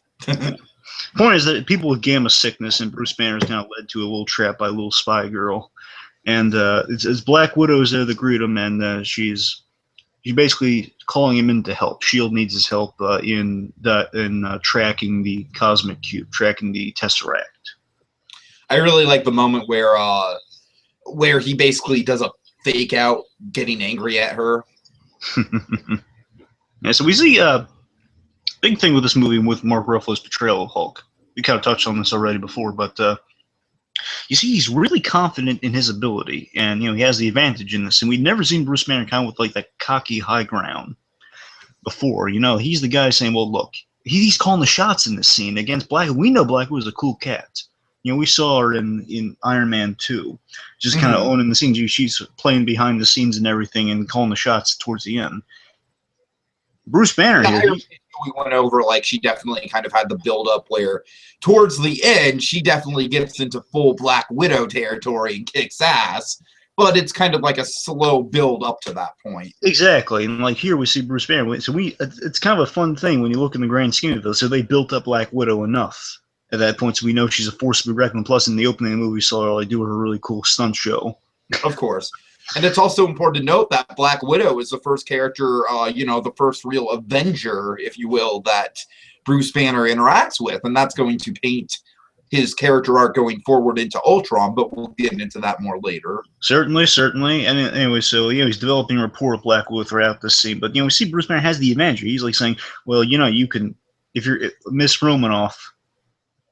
Point is that people with gamma sickness, and Bruce Banner is kind of led to a little trap by a little spy girl. And it's Black Widow's there to greet him, and she's basically calling him in to help. S.H.I.E.L.D. needs his help in tracking the Cosmic Cube, tracking the Tesseract. I really like the moment where he basically does a fake out getting angry at her. Yeah, so we see a big thing with this movie with Mark Ruffalo's portrayal of Hulk. We kind of touched on this already before, but you see, he's really confident in his ability, and he has the advantage in this. And we've never seen Bruce Banner kind of with like that cocky high ground before. He's the guy saying, "Well, look, he's calling the shots in this scene against Black. We know Black was a cool cat. We saw her in Iron Man 2, just kind of owning the scenes. She's playing behind the scenes and everything, and calling the shots towards the end. Bruce Banner here." We went over, like, she definitely kind of had the build-up where towards the end she definitely gets into full Black Widow territory and kicks ass, but it's kind of like a slow build up to that point. Exactly. And like here we see Bruce Banner, so it's kind of a fun thing when you look in the grand scheme of it. So they built up Black Widow enough at that point, so we know she's a force to be reckoned. Plus in the opening of the movie we saw her like do her really cool stunt show. Of course. And it's also important to note that Black Widow is the first character, the first real Avenger, if you will, that Bruce Banner interacts with. And that's going to paint his character arc going forward into Ultron, but we'll get into that more later. Certainly, certainly. And anyway, so he's developing a rapport with Black Widow throughout this scene. But we see Bruce Banner has the advantage. He's like saying, "Well, you can, if you're Miss Romanoff,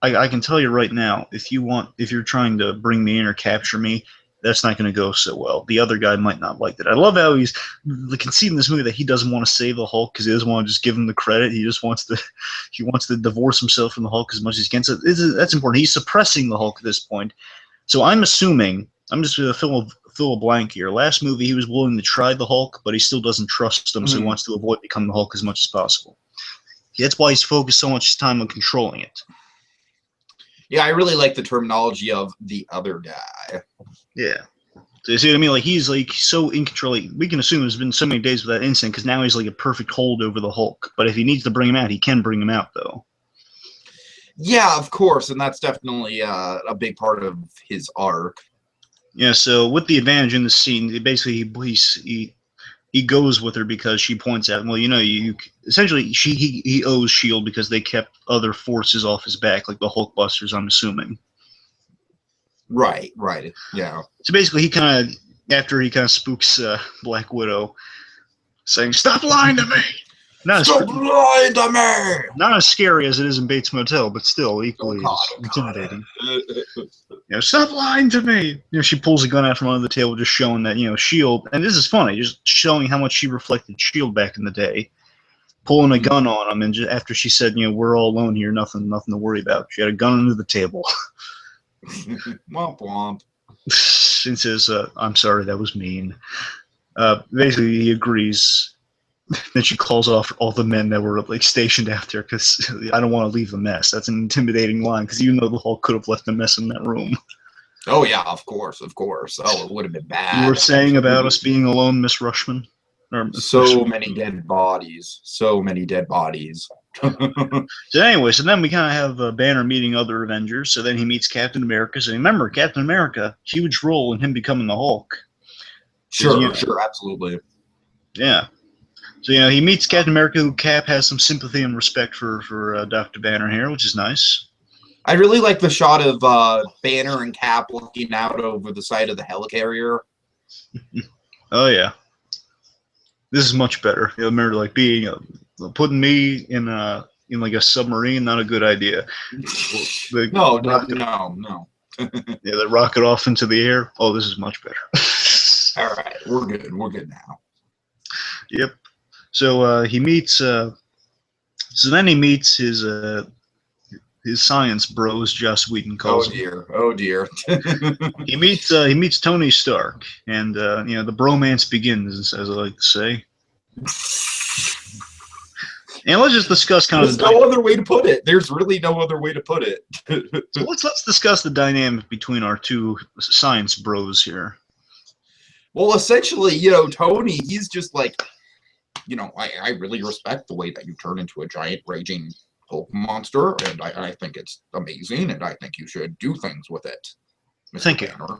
I can tell you right now, if you're trying to bring me in or capture me, that's not going to go so well. The other guy might not like that." I love how he's the conceit in this movie that he doesn't want to save the Hulk because he doesn't want to just give him the credit. He just wants to divorce himself from the Hulk as much as he can. So that's important. He's suppressing the Hulk at this point. So I'm assuming, I'm just going to fill a blank here. Last movie, he was willing to try the Hulk, but he still doesn't trust him, so he wants to avoid becoming the Hulk as much as possible. That's why he's focused so much time on controlling it. Yeah, I really like the terminology of the other guy. Yeah. So you see what I mean? Like, he's like so in control. Like, we can assume there's been so many days without incident because now he's like a perfect hold over the Hulk. But if he needs to bring him out, he can bring him out, though. Yeah, of course, and that's definitely a big part of his arc. Yeah, so with the advantage in the scene, basically he goes with her because she points out, well, you essentially he owes S.H.I.E.L.D. because they kept other forces off his back, like the Hulkbusters, I'm assuming. Right, yeah. So basically, after he kind of spooks Black Widow, saying, "Stop lying to me!" Stop lying to me! Not as scary as it is in Bates Motel, but still equally intimidating. Stop lying to me! She pulls a gun out from under the table, just showing that S.H.I.E.L.D. And this is funny, just showing how much she reflected S.H.I.E.L.D. back in the day, pulling a gun on him, and just after she said, "We're all alone here, nothing to worry about," she had a gun under the table. Womp womp. And says, "I'm sorry, that was mean." Basically, he agrees. Then she calls off all the men that were like stationed out there because I don't want to leave a mess. That's an intimidating line because the Hulk could have left a mess in that room. Oh yeah, of course. Oh, it would have been bad. You were saying about us being alone, Miss Rushman? So many dead bodies. So anyway, so then we kind of have Banner meeting other Avengers. So then he meets Captain America. So remember, Captain America, huge role in him becoming the Hulk. Sure, absolutely. Yeah. So, he meets Captain America, who Cap has some sympathy and respect for Dr. Banner here, which is nice. I really like the shot of Banner and Cap looking out over the side of the helicarrier. Oh, yeah. This is much better. Remember, like, putting me in like a submarine, not a good idea. No. Yeah, they rocket off into the air. Oh, this is much better. All right, we're good now. Yep. So he meets. So then he meets his science bros, Joss Whedon calls him. Oh dear. He meets Tony Stark, and the bromance begins, as I like to say. And let's just discuss There's no other way to put it. There's really no other way to put it. So let's discuss the dynamic between our two science bros here. Well, essentially, Tony, he's just like, I really respect the way that you turn into a giant raging Hulk monster, and I think it's amazing, and I think you should do things with it, Mr. Thank Banner.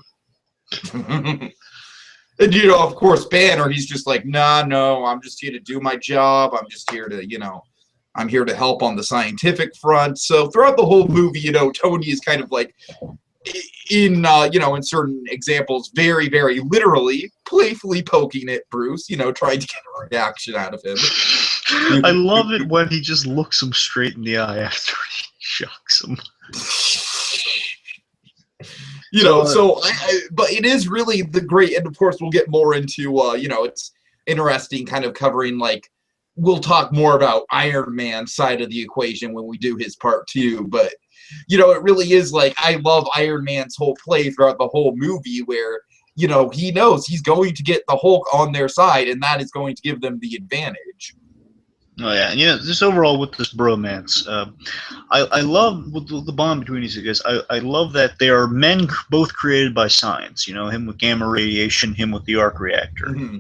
And, of course, Banner, he's just like, no, I'm just here to do my job. I'm just here to, I'm here to help on the scientific front. So throughout the whole movie, Tony is kind of like, in certain examples, very, very literally, playfully poking at Bruce, trying to get a reaction out of him. I love it when he just looks him straight in the eye after he shocks him. But it is really the great, and of course we'll get more into, it's interesting kind of covering, like, we'll talk more about Iron Man's side of the equation when we do his part 2, but it really is like, I love Iron Man's whole play throughout the whole movie where, he knows he's going to get the Hulk on their side, and that is going to give them the advantage. Oh, yeah. Just overall with this bromance, I love the bond between these guys. I love that they are men both created by science, him with gamma radiation, him with the arc reactor. Mm-hmm.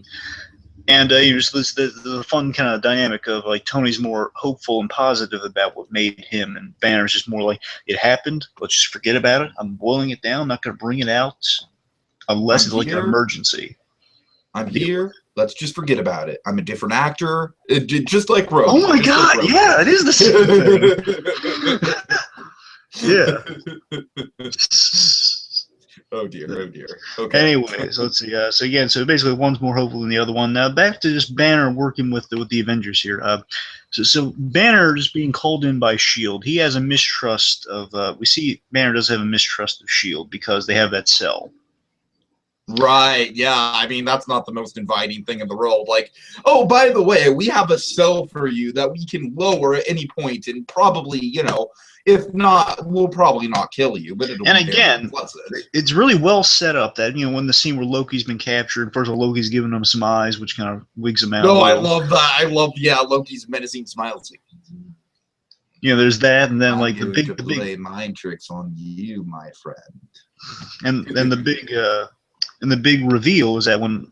And just the fun kind of dynamic of, like, Tony's more hopeful and positive about what made him, and Banner's just more like, it happened, let's just forget about it. I'm boiling it down, not going to bring it out unless it's like an emergency. I'm here. Let's just forget about it. I'm a different actor, just like Rose. Oh my God! Yeah, it is the same thing. Yeah. Oh dear, oh dear. Okay. Anyways, let's see. So basically, one's more hopeful than the other one. Now back to just Banner working with the Avengers here. So Banner is being called in by Shield. He has a mistrust of. We see Banner does have a mistrust of Shield because they have that cell. Right, yeah. I mean, that's not the most inviting thing in the world. Like, oh, by the way, we have a cell for you that we can lower at any point, and probably, you know, if not, we'll probably not kill you, but it'll And be very again, pleasant. it's really well set up that, you know, when the scene where Loki's been captured, first of all, Loki's giving him some eyes, which kind of wigs him out. No, I love that. I love, yeah, Loki's menacing smiles. You know, there's that, and then I'm like going the to big, play mind tricks on you, my friend. and the big reveal is that when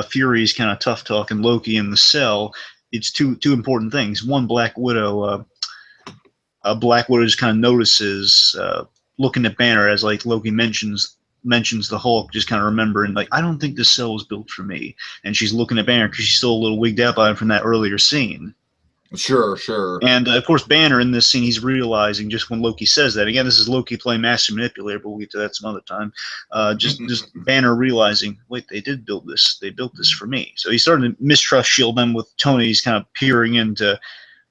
Fury's kind of tough talking Loki in the cell, it's two important things. One, Black Widow just kind of notices, looking at Banner as like Loki mentions the Hulk, just kind of remembering like, I don't think this cell was built for me, and she's looking at Banner because she's still a little wigged out by him from that earlier scene. Sure, sure. And of course, Banner in this scene, he's realizing just when Loki says that. Again, this is Loki playing Master Manipulator, but we'll get to that some other time. Just Banner realizing, wait, they did build this. They built this for me. So he's starting to mistrust Shield. Then with Tony, he's kind of peering into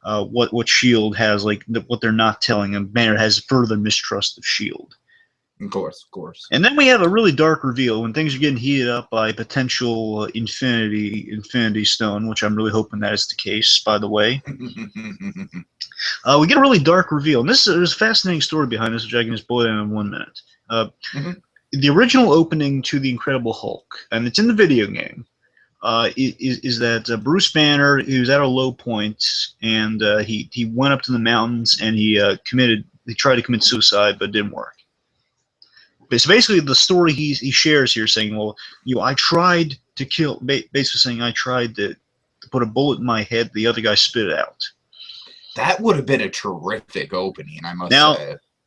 what Shield has, like what they're not telling him. Banner has further mistrust of Shield. Of course, of course. And then we have a really dark reveal when things are getting heated up by potential Infinity Stone, which I'm really hoping that is the case, by the way. We get a really dark reveal. And there's a fascinating story behind this, which I can just boil down in 1 minute. The original opening to The Incredible Hulk, and it's in the video game, is that Bruce Banner, he was at a low point, and he went up to the mountains, and he tried to commit suicide, but it didn't work. So basically, the story he shares here, saying, "Well, I tried to kill." Basically, saying, "I tried to put a bullet in my head. The other guy spit it out." That would have been a terrific opening, I must say. Now,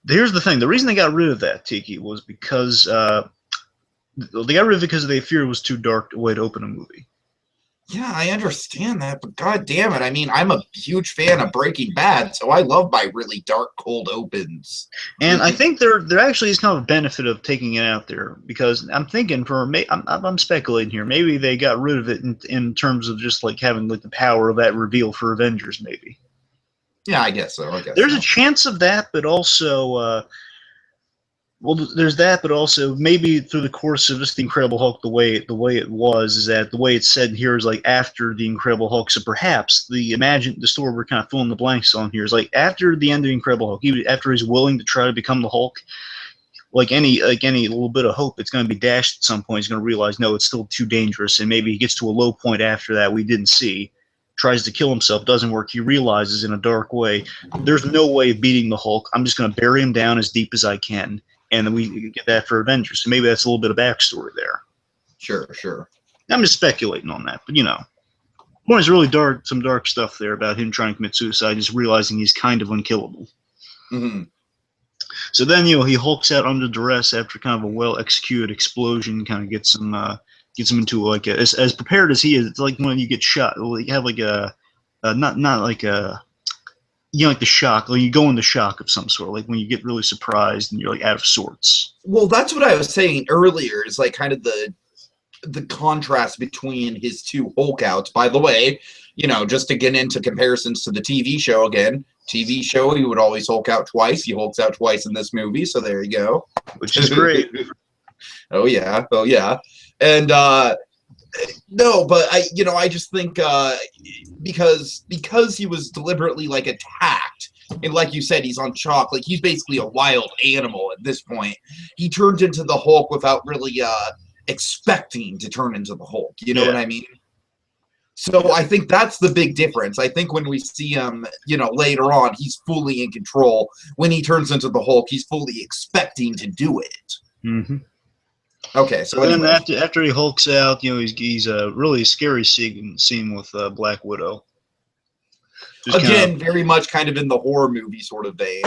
here's the thing: the reason they got rid of that, Tiki, was because they got rid of it because they feared it was too dark a way to open a movie. Yeah, I understand that, but god damn it. I mean, I'm a huge fan of Breaking Bad, so I love my really dark, cold opens. And I think there actually is kind of a benefit of taking it out there, because I'm thinking I'm speculating here. Maybe they got rid of it in terms of just like having like the power of that reveal for Avengers, maybe. Yeah, I guess so. There's a chance of that, but also there's that, but also maybe through the course of just the Incredible Hulk, the way it was, is that the way it's said here is like after the Incredible Hulk. So perhaps the story we're kind of filling the blanks on here is like after the end of the Incredible Hulk, after he's willing to try to become the Hulk, like any little bit of hope, it's going to be dashed at some point. He's going to realize, no, it's still too dangerous, and maybe he gets to a low point after that we didn't see. Tries to kill himself, doesn't work. He realizes in a dark way, there's no way of beating the Hulk. I'm just going to bury him down as deep as I can. And then we get that for Avengers. So maybe that's a little bit of backstory there. Sure. I'm just speculating on that, but there's really some dark stuff there about him trying to commit suicide, just realizing he's kind of unkillable. Mm-hmm. So then, he hulks out under duress after kind of a well-executed explosion, kind of gets him into like as prepared as he is. It's like when you get shot, you have like a not like a. Like the shock, like you go into shock of some sort, like when you get really surprised and you're like out of sorts. Well, that's what I was saying earlier, is like kind of the contrast between his two Hulk outs. By the way, just to get into comparisons to the TV show again, TV show, he would always Hulk out twice. He Hulks out twice in this movie, so there you go. Which is great. Oh, yeah. And, no, but I just think because he was deliberately like attacked, and like you said, he's on chalk, like he's basically a wild animal at this point. He turned into the Hulk without really expecting to turn into the Hulk. You know what I mean? So I think that's the big difference. I think when we see him, later on, he's fully in control. When he turns into the Hulk, he's fully expecting to do it. Mm-hmm. Okay, so then after he hulks out, he's a really scary scene with Black Widow. Again, very much kind of in the horror movie sort of vein.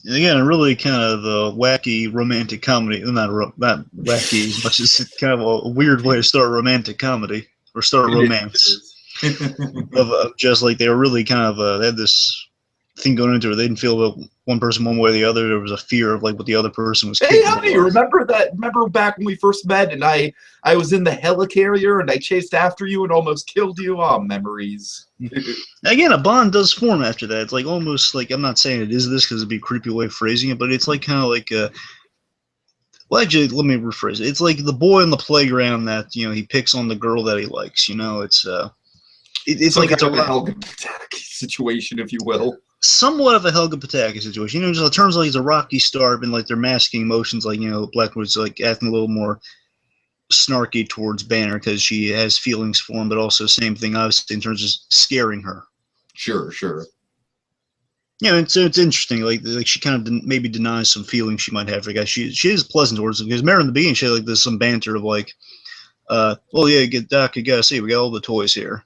Again, a really kind of a wacky romantic comedy. Not wacky as much as kind of a weird way to start a romantic comedy or start a romance. of just like they were really kind of they had this thing going into it. They didn't feel about one person one way or the other. There was a fear of like what the other person was Hey, capable honey, of. remember that? Remember back when we first met, and I was in the helicarrier, and I chased after you and almost killed you. Oh, memories. Again, a bond does form after that. It's like almost like, I'm not saying it is this because it'd be a creepy way of phrasing it, but it's like kind of like well, actually, let me rephrase it. It's like the boy on the playground that, you know, he picks on the girl that he likes. You know, it's like it's a Helga situation, if you will. Somewhat of a Helga Pataki situation. You know, just in terms of like he's a rocky star, and like they're masking emotions. Like, you know, Blackwood's like acting a little more snarky towards Banner because she has feelings for him, but also same thing obviously in terms of scaring her. Sure. Yeah, it's interesting. Like she kind of maybe denies some feelings she might have for the guy. She is pleasant towards him because remember in the beginning she had like there's some banter of like, well, yeah, get Doc, you gotta see, we got all the toys here.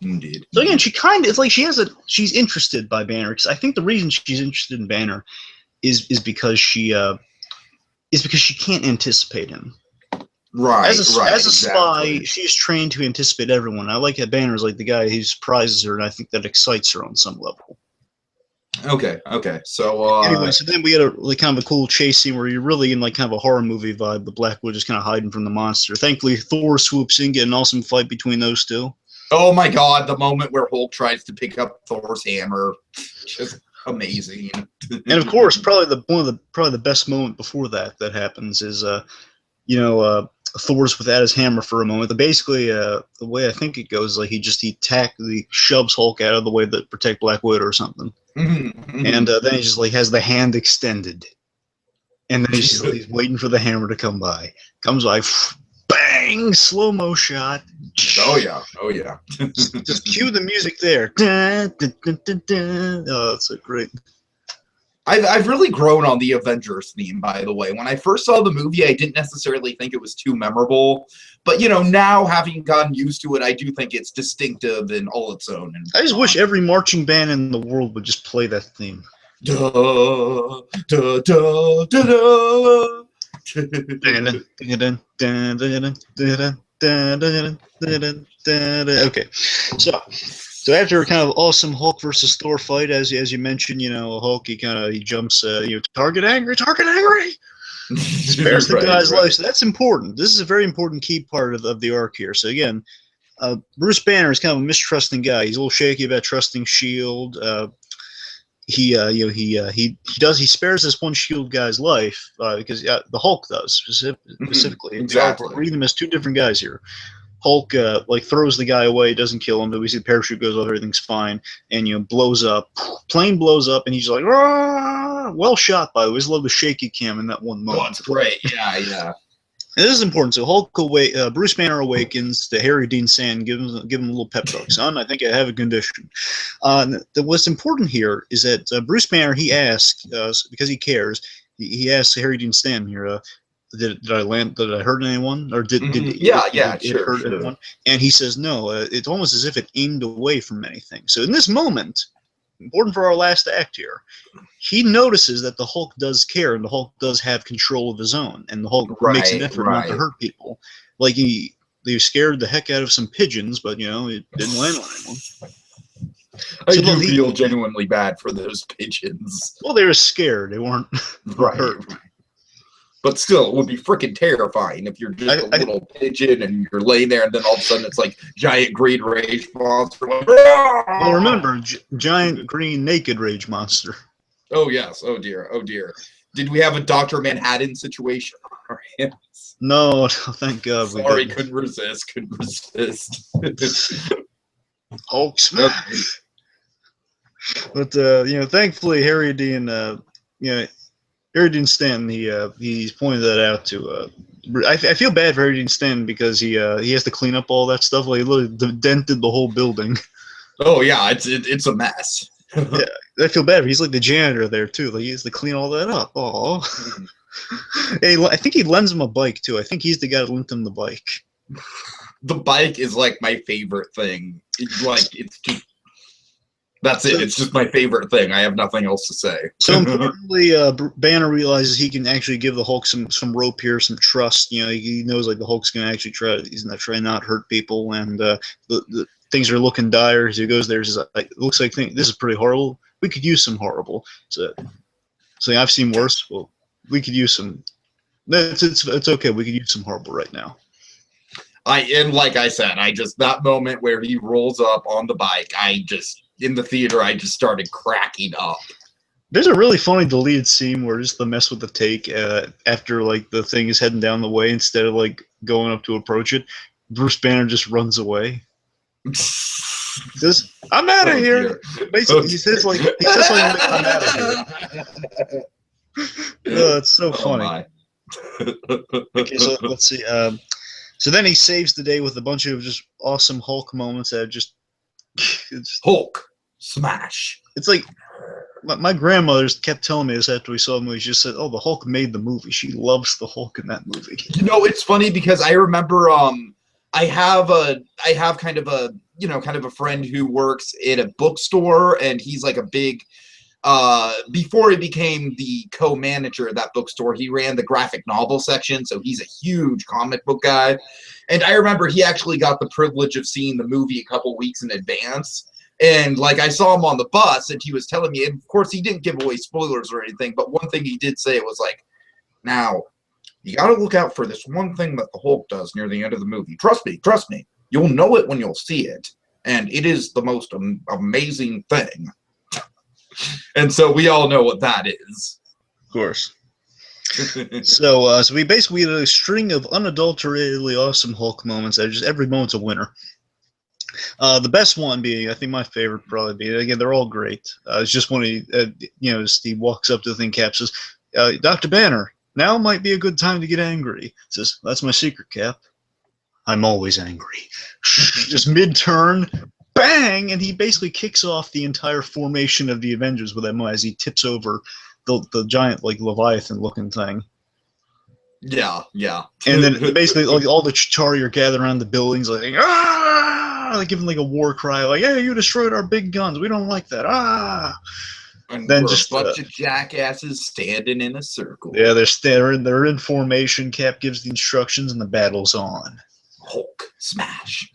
Indeed. So again, she kind of, it's like she's interested by Banner because I think the reason she's interested in Banner is because she can't anticipate him. Right. As a exactly. spy, she's trained to anticipate everyone. I like that Banner's like the guy who surprises her, and I think that excites her on some level. Okay. So anyway, so then we had a like kind of a cool chase scene where you're really in like kind of a horror movie vibe, but Blackwood just kind of hiding from the monster. Thankfully, Thor swoops in, get an awesome fight between those two. Oh my God! The moment where Hulk tries to pick up Thor's hammer, just amazing. And of course, probably the best moment before that happens is Thor's without his hammer for a moment. Basically, the way I think it goes, like he shoves Hulk out of the way to protect Black Widow or something. And then he just like has the hand extended, and then he's waiting for the hammer to come by. Comes by, bang, slow mo shot. Oh yeah. Just cue the music there. Dun, dun, dun, dun, dun. Oh, that's so great. I've really grown on the Avengers theme, by the way. When I first saw the movie, I didn't necessarily think it was too memorable. But, you know, now having gotten used to it, I do think it's distinctive in all its own. And I just wish every marching band in the world would just play that theme. Da, da, da, da, da. Okay, so after a kind of awesome Hulk versus Thor fight, as you mentioned, you know, Hulk he jumps, target angry, spares the guy's life. So that's important. This is a very important key part of the arc here. So again, Bruce Banner is kind of a mistrusting guy. He's a little shaky about trusting Shield. He spares this one Shield guy's life because the Hulk does specifically. Exactly. We're reading them as two different guys here. Hulk throws the guy away, doesn't kill him, but we see the parachute goes off, everything's fine, and blows up. Plane blows up, and he's like, "Rah!" Well shot, by the way. I just love the shaky cam in that one moment. Oh, it's great. Yeah. And this is important. So Bruce Banner awakens to Harry Dean Stanton, give him a little pep talk. Son, I think I have a condition. What's important here is that Bruce Banner, he asks, because he cares, he asks Harry Dean Stanton here, did I hurt anyone? Or did it hurt anyone? And he says no. It's almost as if it aimed away from anything. So in this moment, important for our last act here, he notices that the Hulk does care and the Hulk does have control of his own, and the Hulk makes an effort not to hurt people. Like they scared the heck out of some pigeons, but it didn't land on anyone. I do feel genuinely bad for those pigeons. Well, they were scared. They weren't hurt. But still, it would be freaking terrifying if you're just a little pigeon and you're laying there, and then all of a sudden it's like giant green rage monster. Well, remember, giant green naked rage monster. Oh yes. Oh dear. Did we have a Dr. Manhattan situation on our hands? No, thank God. Sorry, couldn't resist. Hulk smash. But thankfully Harry Dean Stanton, he's pointed that out to. I feel bad for Harry Dean Stanton because he has to clean up all that stuff. Like, he literally dented the whole building. Oh yeah, it's a mess. Yeah, I feel bad. He's like the janitor there too. Like, he has to clean all that up. Oh, I think he lends him a bike too. I think he's the guy that lent him the bike. The bike is like my favorite thing. It's just. That's it. It's just my favorite thing. I have nothing else to say. So importantly, Banner realizes he can actually give the Hulk some rope here, some trust. You know, he knows like the Hulk's going to actually try. He's not trying not hurt people, and the things are looking dire as he goes there. He's like, it looks like this is pretty horrible. We could use some horrible. So I've seen worse. Well, we could use some. It's okay. We could use some horrible right now. And like I said, that moment where he rolls up on the bike, in the theater, I just started cracking up. There's a really funny deleted scene where just the mess with the take after like the thing is heading down the way, instead of like going up to approach it, Bruce Banner just runs away. Says, "I'm out of here." Basically, he says like "I'm out of here." It's so funny. Okay, so let's see. So then he saves the day with a bunch of just awesome Hulk moments that just Hulk smash. It's like my grandmother kept telling me this after we saw the movie. She just said, "Oh, the Hulk made the movie. She loves the Hulk in that movie." You know, it's funny because I remember I have kind of a friend who works in a bookstore, and he's like a big before he became the co-manager of that bookstore, he ran the graphic novel section, so he's a huge comic book guy. And I remember he actually got the privilege of seeing the movie a couple weeks in advance. And like I saw him on the bus, and he was telling me, and of course he didn't give away spoilers or anything, but one thing he did say was like, "Now, you got to look out for this one thing that the Hulk does near the end of the movie. Trust me. You'll know it when you'll see it, and it is the most amazing thing." And so we all know what that is. Of course. So we basically had a string of unadulteratedly awesome Hulk moments that just every moment's a winner. The best one being, I think my favorite probably being, again, they're all great. It's just when he walks up to the thing, Cap says, "Dr. Banner, now might be a good time to get angry." Says, "That's my secret, Cap. I'm always angry." Just mid-turn, bang, and he basically kicks off the entire formation of the Avengers with that as he tips over the giant like Leviathan-looking thing. Yeah. And then basically like all the Chitauri are gathered around the buildings, like "Ah!" like giving like a war cry, like, "Hey, you destroyed our big guns. We don't like that. Ah!" And then we're just a bunch of jackasses standing in a circle. Yeah, they're in formation. Cap gives the instructions, and the battle's on. Hulk smash.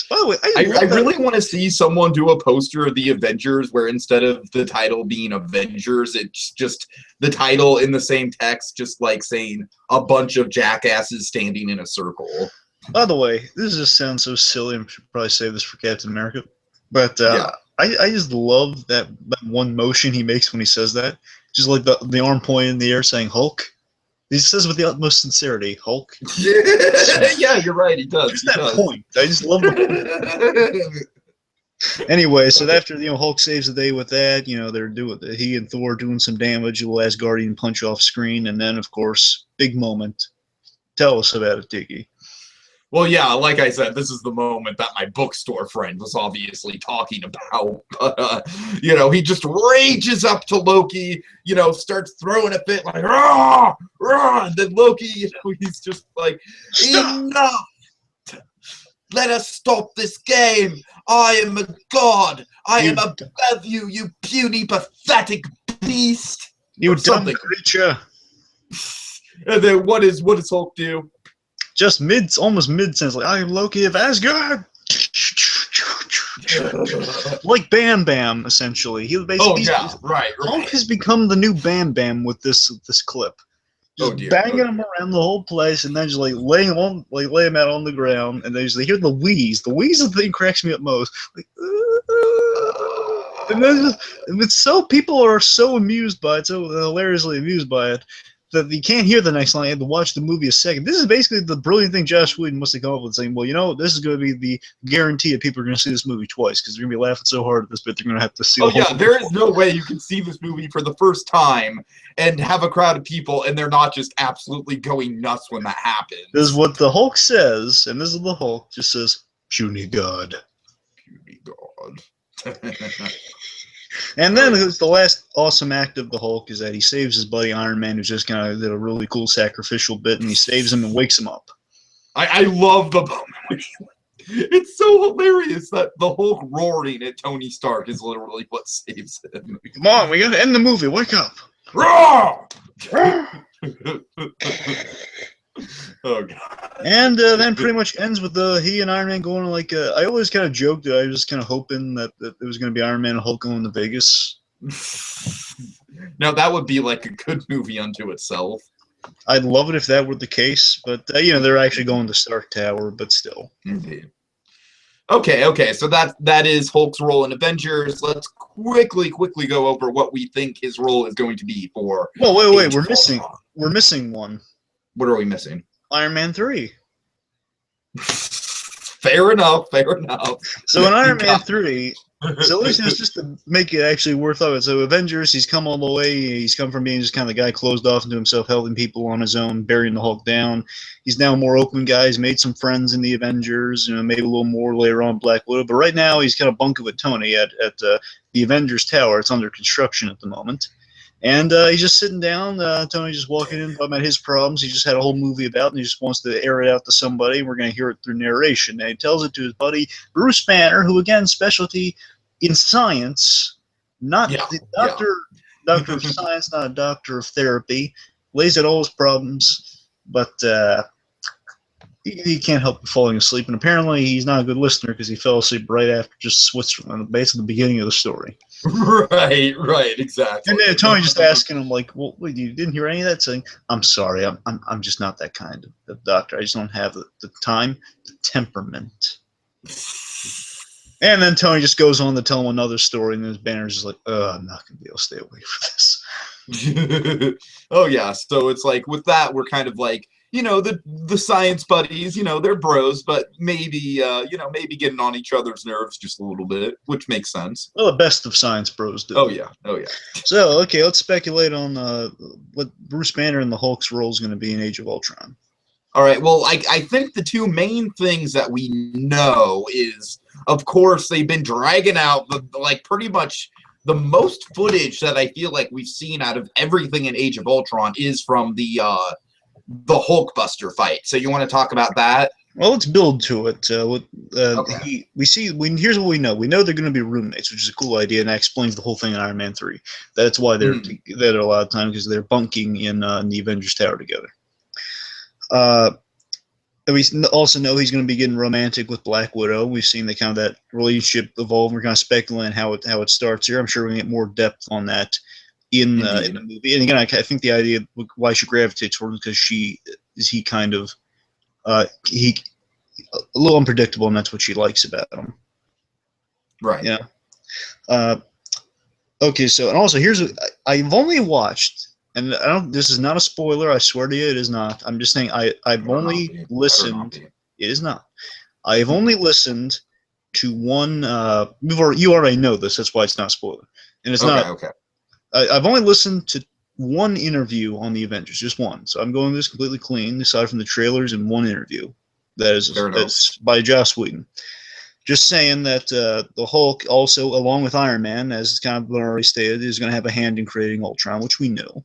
By the way, I really want to see someone do a poster of the Avengers where instead of the title being Avengers, it's just the title in the same text, just like saying a bunch of jackasses standing in a circle. By the way, this just sounds so silly. I should probably save this for Captain America. But yeah. I just love that one motion he makes when he says that. Just like the arm pointing in the air saying Hulk. He says with the utmost sincerity, Hulk. Yeah, you're right. He does. Just that point. I just love the point. Anyway, so after Hulk saves the day with that, he and Thor doing some damage, a little Asgardian punch off screen, and then of course, big moment. Tell us about it, Tiki. Well, yeah, like I said, this is the moment that my bookstore friend was obviously talking about. But, he just rages up to Loki, starts throwing a fit like, "Rah! Rah!" And then Loki, he's just like, "Enough! Let us stop this game. I am a god. I am above you, you puny, pathetic beast." You dumb creature. And then what does Hulk do? Just almost mid-sentence, like, "I am Loki of Asgard." Like Bam Bam, essentially. Right. Hulk has become the new Bam Bam with this clip. Just banging him around the whole place, and then just like lay him out on the ground, and then just hear the wheeze. The wheeze is the thing cracks me up most. Like, and then people are so amused by it, so hilariously amused by it, that you can't hear the next line. You have to watch the movie a second. This is basically the brilliant thing Josh Whedon must have come up with, saying, "Well, this is going to be the guarantee that people are going to see this movie twice, because they're going to be laughing so hard at this bit, they're going to have to see the whole movie there is no way you can see this movie for the first time and have a crowd of people, and they're not just absolutely going nuts when that happens." This is what the Hulk says, and this is the Hulk, just says, "Puny God." Puny God. And then the last awesome act of the Hulk is that he saves his buddy Iron Man, who's just kind of did a really cool sacrificial bit, and he saves him and wakes him up. I love the moment when he It's so hilarious that the Hulk roaring at Tony Stark is literally what saves him. Come on, we gotta end the movie. Wake up. Roar! Oh god. And then pretty much ends with he and Iron Man going like. I always kind of joked that I was kind of hoping that it was going to be Iron Man and Hulk going to Vegas. Now that would be like a good movie unto itself. I'd love it if that were the case, but you know they're actually going to Stark Tower, but still. Indeed. Okay. So that is Hulk's role in Avengers. Let's quickly go over what we think his role is going to be for. Well, wait. Age We're of missing. Ultron. We're missing one. What are we missing? Iron Man 3. Fair enough. So in Iron Man 3. So just to make it actually worth of it. So Avengers, he's come all the way. He's come from being just kind of the guy closed off into himself, helping people on his own, burying the Hulk down. He's now a more open guy. He's made some friends in the Avengers. You know, maybe a little more later on Black Widow. But right now, he's kind of bunking with Tony at the Avengers Tower. It's under construction at the moment. And he's just sitting down. Tony's just walking in, talking about his problems. He just had a whole movie about, and he just wants to air it out to somebody. We're going to hear it through narration. And he tells it to his buddy Bruce Banner, who again, specialty in science, not the doctor of science, not a doctor of therapy. Lays out all his problems, but he can't help falling asleep. And apparently, he's not a good listener because he fell asleep right after just Switzerland, basically the beginning of the story. Right, exactly. And then Tony just asking him like, "Well, wait, you didn't hear any of that?" Saying, "I'm sorry, I'm just not that kind of doctor. I just don't have the time, the temperament." And then Tony just goes on to tell him another story, and his Banner's just like, I'm not going to be able to stay away from this. Oh, yeah. So it's like, with that, we're kind of like, you know, the science buddies, you know, they're bros, but maybe, maybe getting on each other's nerves just a little bit, which makes sense. Well, the best of science bros do. Oh, yeah. So, okay, let's speculate on what Bruce Banner and the Hulk's role is going to be in Age of Ultron. All right. Well, I think the two main things that we know is, of course, they've been dragging out pretty much the most footage that I feel like we've seen out of everything in Age of Ultron is from the Hulkbuster fight. So you want to talk about that? Well, let's build to it. Okay. Here's what we know. We know they're going to be roommates, which is a cool idea, and that explains the whole thing in Iron Man 3. That's why they're a lot of time, because they're bunking in the Avengers Tower together. We also know he's going to be getting romantic with Black Widow. We've seen the kind of that relationship evolve. We're kind of speculating how it starts here. I'm sure we can get more depth on that in the movie. And again, I think the idea of why she gravitates towards him because he kind of he a little unpredictable, and that's what she likes about him. Right. Yeah. Okay. So, and also I've only watched. And this is not a spoiler. I swear to you, it is not. I'm just saying I've only listened. It is not. I've only listened to one. You already know this. That's why it's not a spoiler. And it's not. Okay. I've only listened to one interview on the Avengers, just one. So I'm going this completely clean, aside from the trailers and one interview. That's by Joss Whedon. Just saying that the Hulk also, along with Iron Man, as it's kind of been already stated, is going to have a hand in creating Ultron, which we know.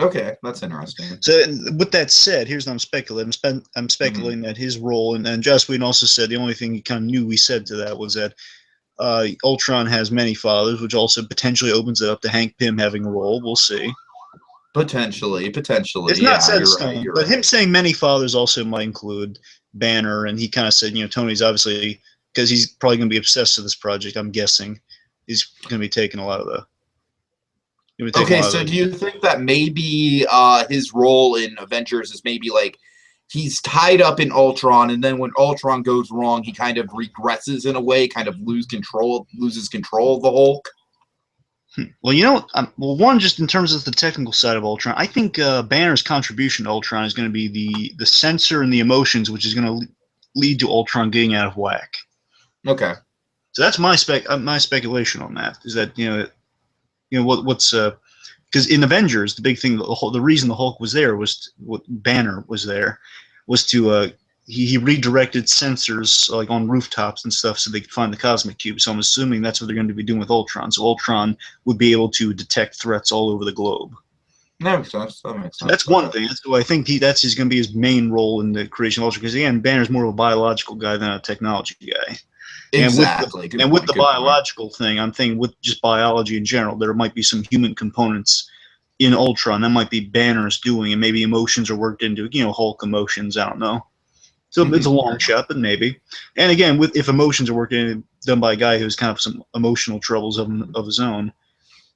Okay, that's interesting. So with that said, here's what I'm speculating. I'm speculating that his role, and Joss Whedon also said the only thing he kind of knew we said to that was that Ultron has many fathers, which also potentially opens it up to Hank Pym having a role. We'll see. Potentially. It's not set in stone, but him saying many fathers also might include Banner, and he kind of said, Tony's obviously, because he's probably going to be obsessed with this project, I'm guessing, he's going to be taking a lot of the... Okay, so do you think that maybe his role in Avengers is maybe like he's tied up in Ultron, and then when Ultron goes wrong, he kind of regresses in a way, kind of loses control of the Hulk? Well, one, just in terms of the technical side of Ultron, I think Banner's contribution to Ultron is going to be the sensor and the emotions, which is going to lead to Ultron getting out of whack. Okay. So that's my speculation on that. Is that what's because in Avengers the big thing, the reason the Hulk was there was what Banner was there was to he redirected sensors like on rooftops and stuff so they could find the cosmic cube. So I'm assuming that's what they're going to be doing with Ultron. So Ultron would be able to detect threats all over the globe. That makes sense. That makes sense. That's one thing. So I think that's going to be his main role in the creation of Ultron. Because again, Banner's more of a biological guy than a technology guy. Exactly. And with the biological thing, I'm thinking with just biology in general, there might be some human components in Ultron that might be Banner's doing, and maybe emotions are worked into, Hulk emotions. I don't know. So it's a long shot, but maybe. And again, if emotions are working done by a guy who's kind of some emotional troubles of his own.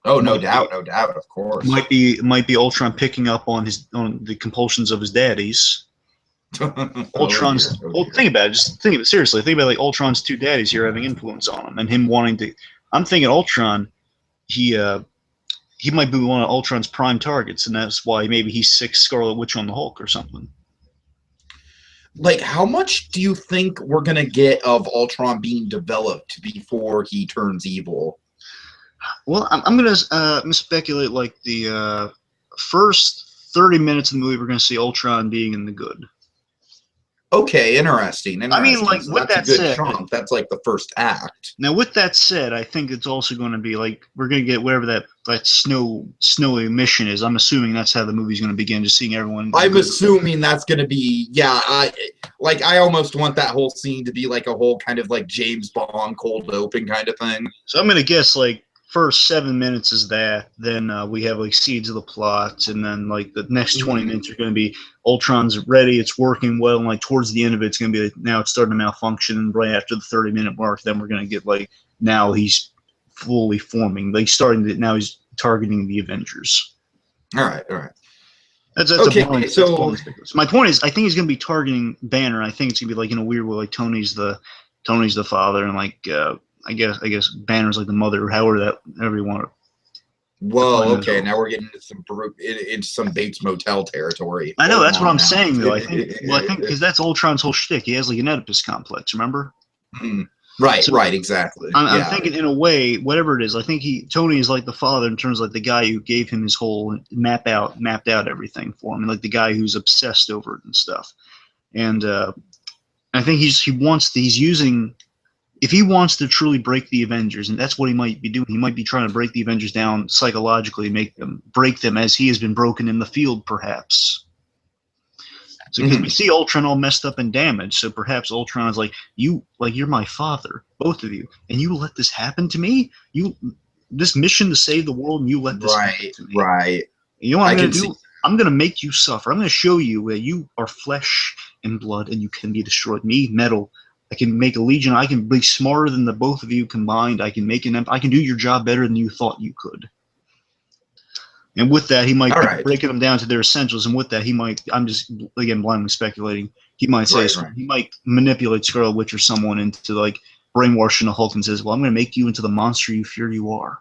Oh, no doubt, of course. Might be Ultron picking up on the compulsions of his daddies. Ultron's. Think about it. Just think of it seriously. Think about like Ultron's two daddies here having influence on him, and him wanting to. I'm thinking Ultron. He might be one of Ultron's prime targets, and that's why maybe he's sick Scarlet Witch on the Hulk or something. Like, how much do you think we're gonna get of Ultron being developed before he turns evil? Well, I'm gonna speculate like the first 30 minutes of the movie, we're gonna see Ultron being in the good. Okay, interesting. I mean, like, so with that's that a good said, chunk. That's like the first act. Now, with that said, I think it's also going to be like we're going to get whatever that snowy mission is. I'm assuming that's how the movie's going to begin, just seeing everyone. I'm assuming that's going to be, yeah. I almost want that whole scene to be like a whole kind of like James Bond cold open kind of thing. So I'm going to guess like first 7 minutes is that. Then we have like seeds of the plot, and then like the next 20 minutes are going to be Ultron's ready, it's working well, and like towards the end of it, it's going to be like now it's starting to malfunction, and right after the 30-minute mark, then we're going to get like now he's fully forming, like starting to now he's targeting the Avengers. All right. That's okay. So my point is, I think he's going to be targeting Banner. I think it's going to be like in a weird way, like Tony's the father, and like I guess Banner's like the mother, or however you want to. Well, okay, now we're getting into some Bates Motel territory. I know, that's what I'm saying, though. I think because that's Ultron's whole shtick. He has like an Oedipus complex, remember? Right, exactly. I'm thinking in a way, whatever it is, I think Tony is like the father in terms of like the guy who gave him his whole mapped out everything for him, and like the guy who's obsessed over it and stuff. And I think he's using. If he wants to truly break the Avengers, and that's what he might be doing, he might be trying to break the Avengers down psychologically, break them as he has been broken in the field, perhaps. So because we see Ultron all messed up and damaged, so perhaps Ultron is like, you're my father, both of you, and you let this happen to me? This mission to save the world, and you let this happen to me? Right. You know what I'm going to do? I'm going to make you suffer. I'm going to show you that you are flesh and blood, and you can be destroyed. Me, metal. I can make a legion. I can be smarter than the both of you combined. I can do your job better than you thought you could. And with that, he might be breaking them down to their essentials. And with that, he might. I'm just again blindly speculating. He might say he might manipulate Scarlet Witch or someone into like brainwashing the Hulk and says, "Well, I'm going to make you into the monster you fear you are.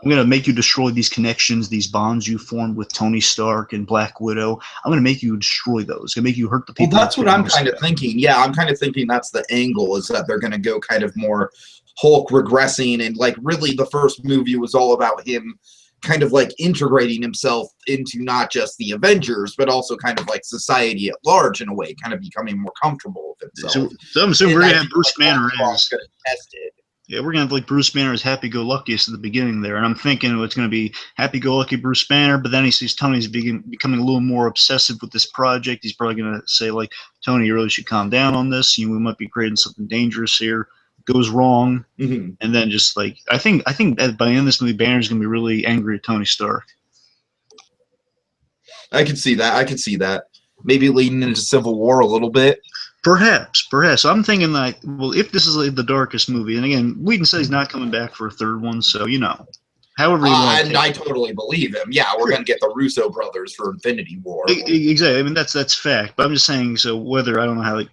I'm going to make you destroy these connections, these bonds you formed with Tony Stark and Black Widow. I'm going to make you destroy those. I'm going to make you hurt the people." Well, that's what I'm kind of thinking. Yeah, I'm kind of thinking that's the angle, is that they're going to go kind of more Hulk regressing, and like really the first movie was all about him kind of like integrating himself into not just the Avengers, but also kind of like society at large in a way, kind of becoming more comfortable with himself. So I'm assuming we're going to have Bruce Banner as going to test it. Yeah, we're going to have like Bruce Banner as happy-go-luckiest at the beginning there. And I'm thinking it's going to be happy-go-lucky Bruce Banner, but then he sees Tony's becoming a little more obsessive with this project. He's probably going to say, like, Tony, you really should calm down on this. We might be creating something dangerous here. Goes wrong. And then just like, I think that by the end of this movie, Banner's going to be really angry at Tony Stark. I could see that. Maybe leading into Civil War a little bit. Perhaps. So I'm thinking like, well, if this is like the darkest movie, and again, Whedon said he's not coming back for a third one, so however you want. And I totally believe him. Yeah, we're going to get the Russo brothers for Infinity War. Exactly. I mean, that's fact. But I'm just saying. So whether I don't know how, like,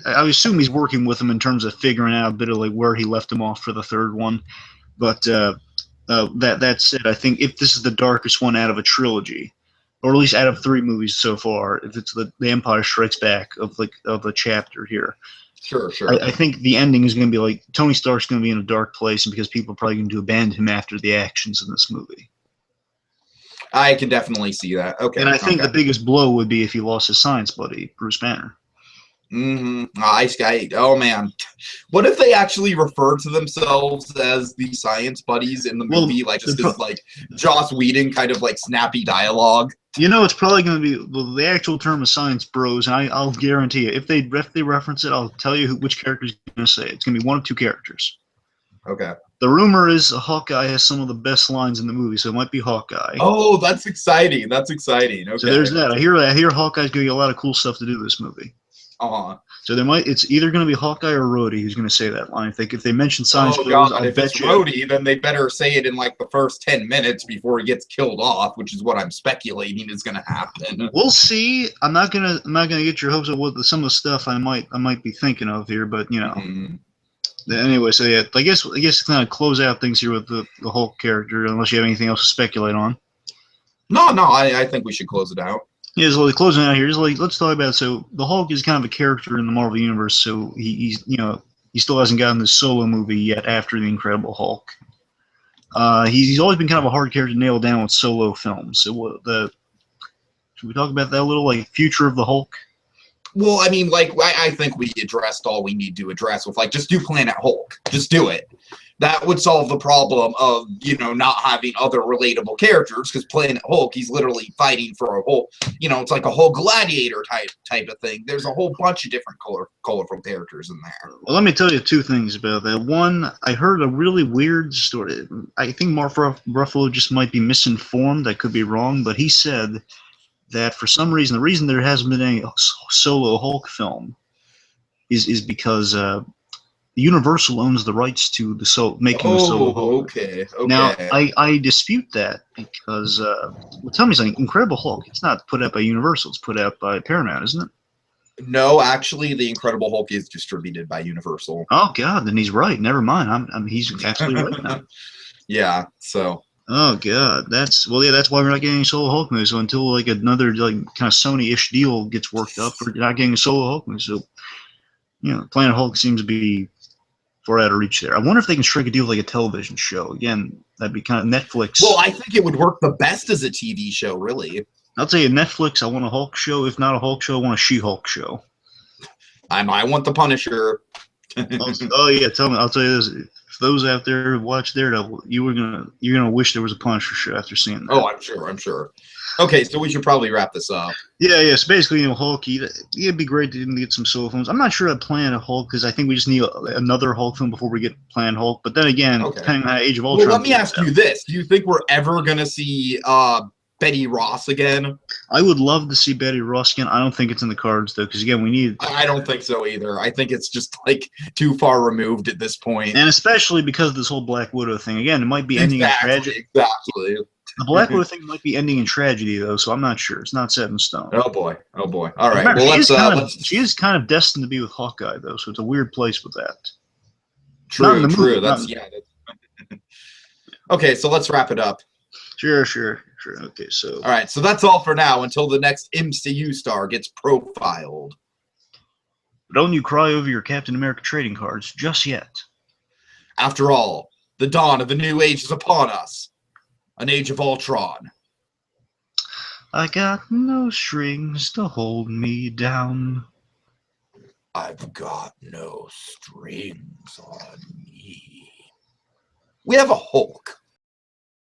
I assume he's working with him in terms of figuring out a bit of like where he left him off for the third one. But that said, I think if this is the darkest one out of a trilogy, or at least out of 3 movies so far, if it's the Empire Strikes Back of a chapter here. Sure. I think the ending is going to be like Tony Stark's going to be in a dark place, and because people are probably going to abandon him after the actions in this movie. I can definitely see that. Okay. And I think the biggest blow would be if he lost his science buddy, Bruce Banner. Ice Guy. Oh man, what if they actually refer to themselves as the science buddies in the movie, like just as like Joss Whedon kind of like snappy dialogue? You know, it's probably going to be the actual term is science bros, and I'll guarantee you, if they reference it, I'll tell you which character is going to say it. It's going to be one of two characters. Okay. The rumor is Hawkeye has some of the best lines in the movie, so it might be Hawkeye. Oh, that's exciting. That's exciting. Okay. So there's that. I hear Hawkeye's going to get a lot of cool stuff to do this movie. So it's either going to be Hawkeye or Rhodey who's going to say that line. If they mention science bros, I'll if bet it's you. Rhodey, then they better say it in like the first 10 minutes before he gets killed off, which is what I'm speculating is going to happen. We'll see. I'm not gonna get your hopes up with some of the stuff I might be thinking of here, but you know. Anyway, so yeah, I guess kind of close out things here with the Hulk character, unless you have anything else to speculate on. No, I think we should close it out. Yeah, so like closing out here is like let's talk about so the Hulk is kind of a character in the Marvel universe, so he's he still hasn't gotten the solo movie yet after the Incredible Hulk. He's always been kind of a hard character to nail down with solo films. So should we talk about that a little, like future of the Hulk? Well, I mean, like, I think we addressed all we need to address with, like, just do Planet Hulk. Just do it. That would solve the problem of, not having other relatable characters, because Planet Hulk, he's literally fighting for a whole, it's like a whole gladiator type of thing. There's a whole bunch of different colorful characters in there. Well, let me tell you two things about that. One, I heard a really weird story. I think Mark Ruffalo just might be misinformed. I could be wrong, but he said that for some reason, the reason there hasn't been any solo Hulk film is because Universal owns the rights to making the solo Hulk. Okay. Now, I dispute that because, tell me something, Incredible Hulk, it's not put out by Universal, it's put out by Paramount, isn't it? No, actually, the Incredible Hulk is distributed by Universal. Oh, God, then he's right. Never mind. He's absolutely right now. Yeah, so... Oh God, that's why we're not getting any solo Hulk movies. So until like another like kind of Sony-ish deal gets worked up, we're not getting a solo Hulk movie. So Planet Hulk seems to be far out of reach there. I wonder if they can strike a deal with like a television show. Again, that'd be kind of Netflix. Well, I think it would work the best as a TV show, really. I'll tell you, Netflix. I want a Hulk show. If not a Hulk show, I want a She-Hulk show. I want the Punisher. Oh yeah, I'll tell you this. Those out there who watch Daredevil, you're gonna wish there was a Punisher show after seeing that. Oh, I'm sure. Okay, so we should probably wrap this up. Yeah. So basically, Hulk, it'd be great to get some solo films. I'm not sure I'd plan a Hulk because I think we just need another Hulk film before we get Planet Hulk. But then again, depending on how Age of Ultron. Well, let me ask you this: do you think we're ever gonna see Betty Ross again? I would love to see Betty Ross again. I don't think it's in the cards though, because again, we need. I don't think so either. I think it's just like too far removed at this point, and especially because of this whole Black Widow thing. Again, it might be ending in tragedy. Exactly. The Black Widow thing might be ending in tragedy though, so I'm not sure. It's not set in stone. Oh boy. All right. Remember, she is kind of destined to be with Hawkeye though, so it's a weird place with that. True. Okay, so let's wrap it up. Sure. Okay, so. All right, so that's all for now until the next MCU star gets profiled. But don't you cry over your Captain America trading cards just yet. After all, the dawn of the new age is upon us. An Age of Ultron. I got no strings to hold me down. I've got no strings on me. We have a Hulk.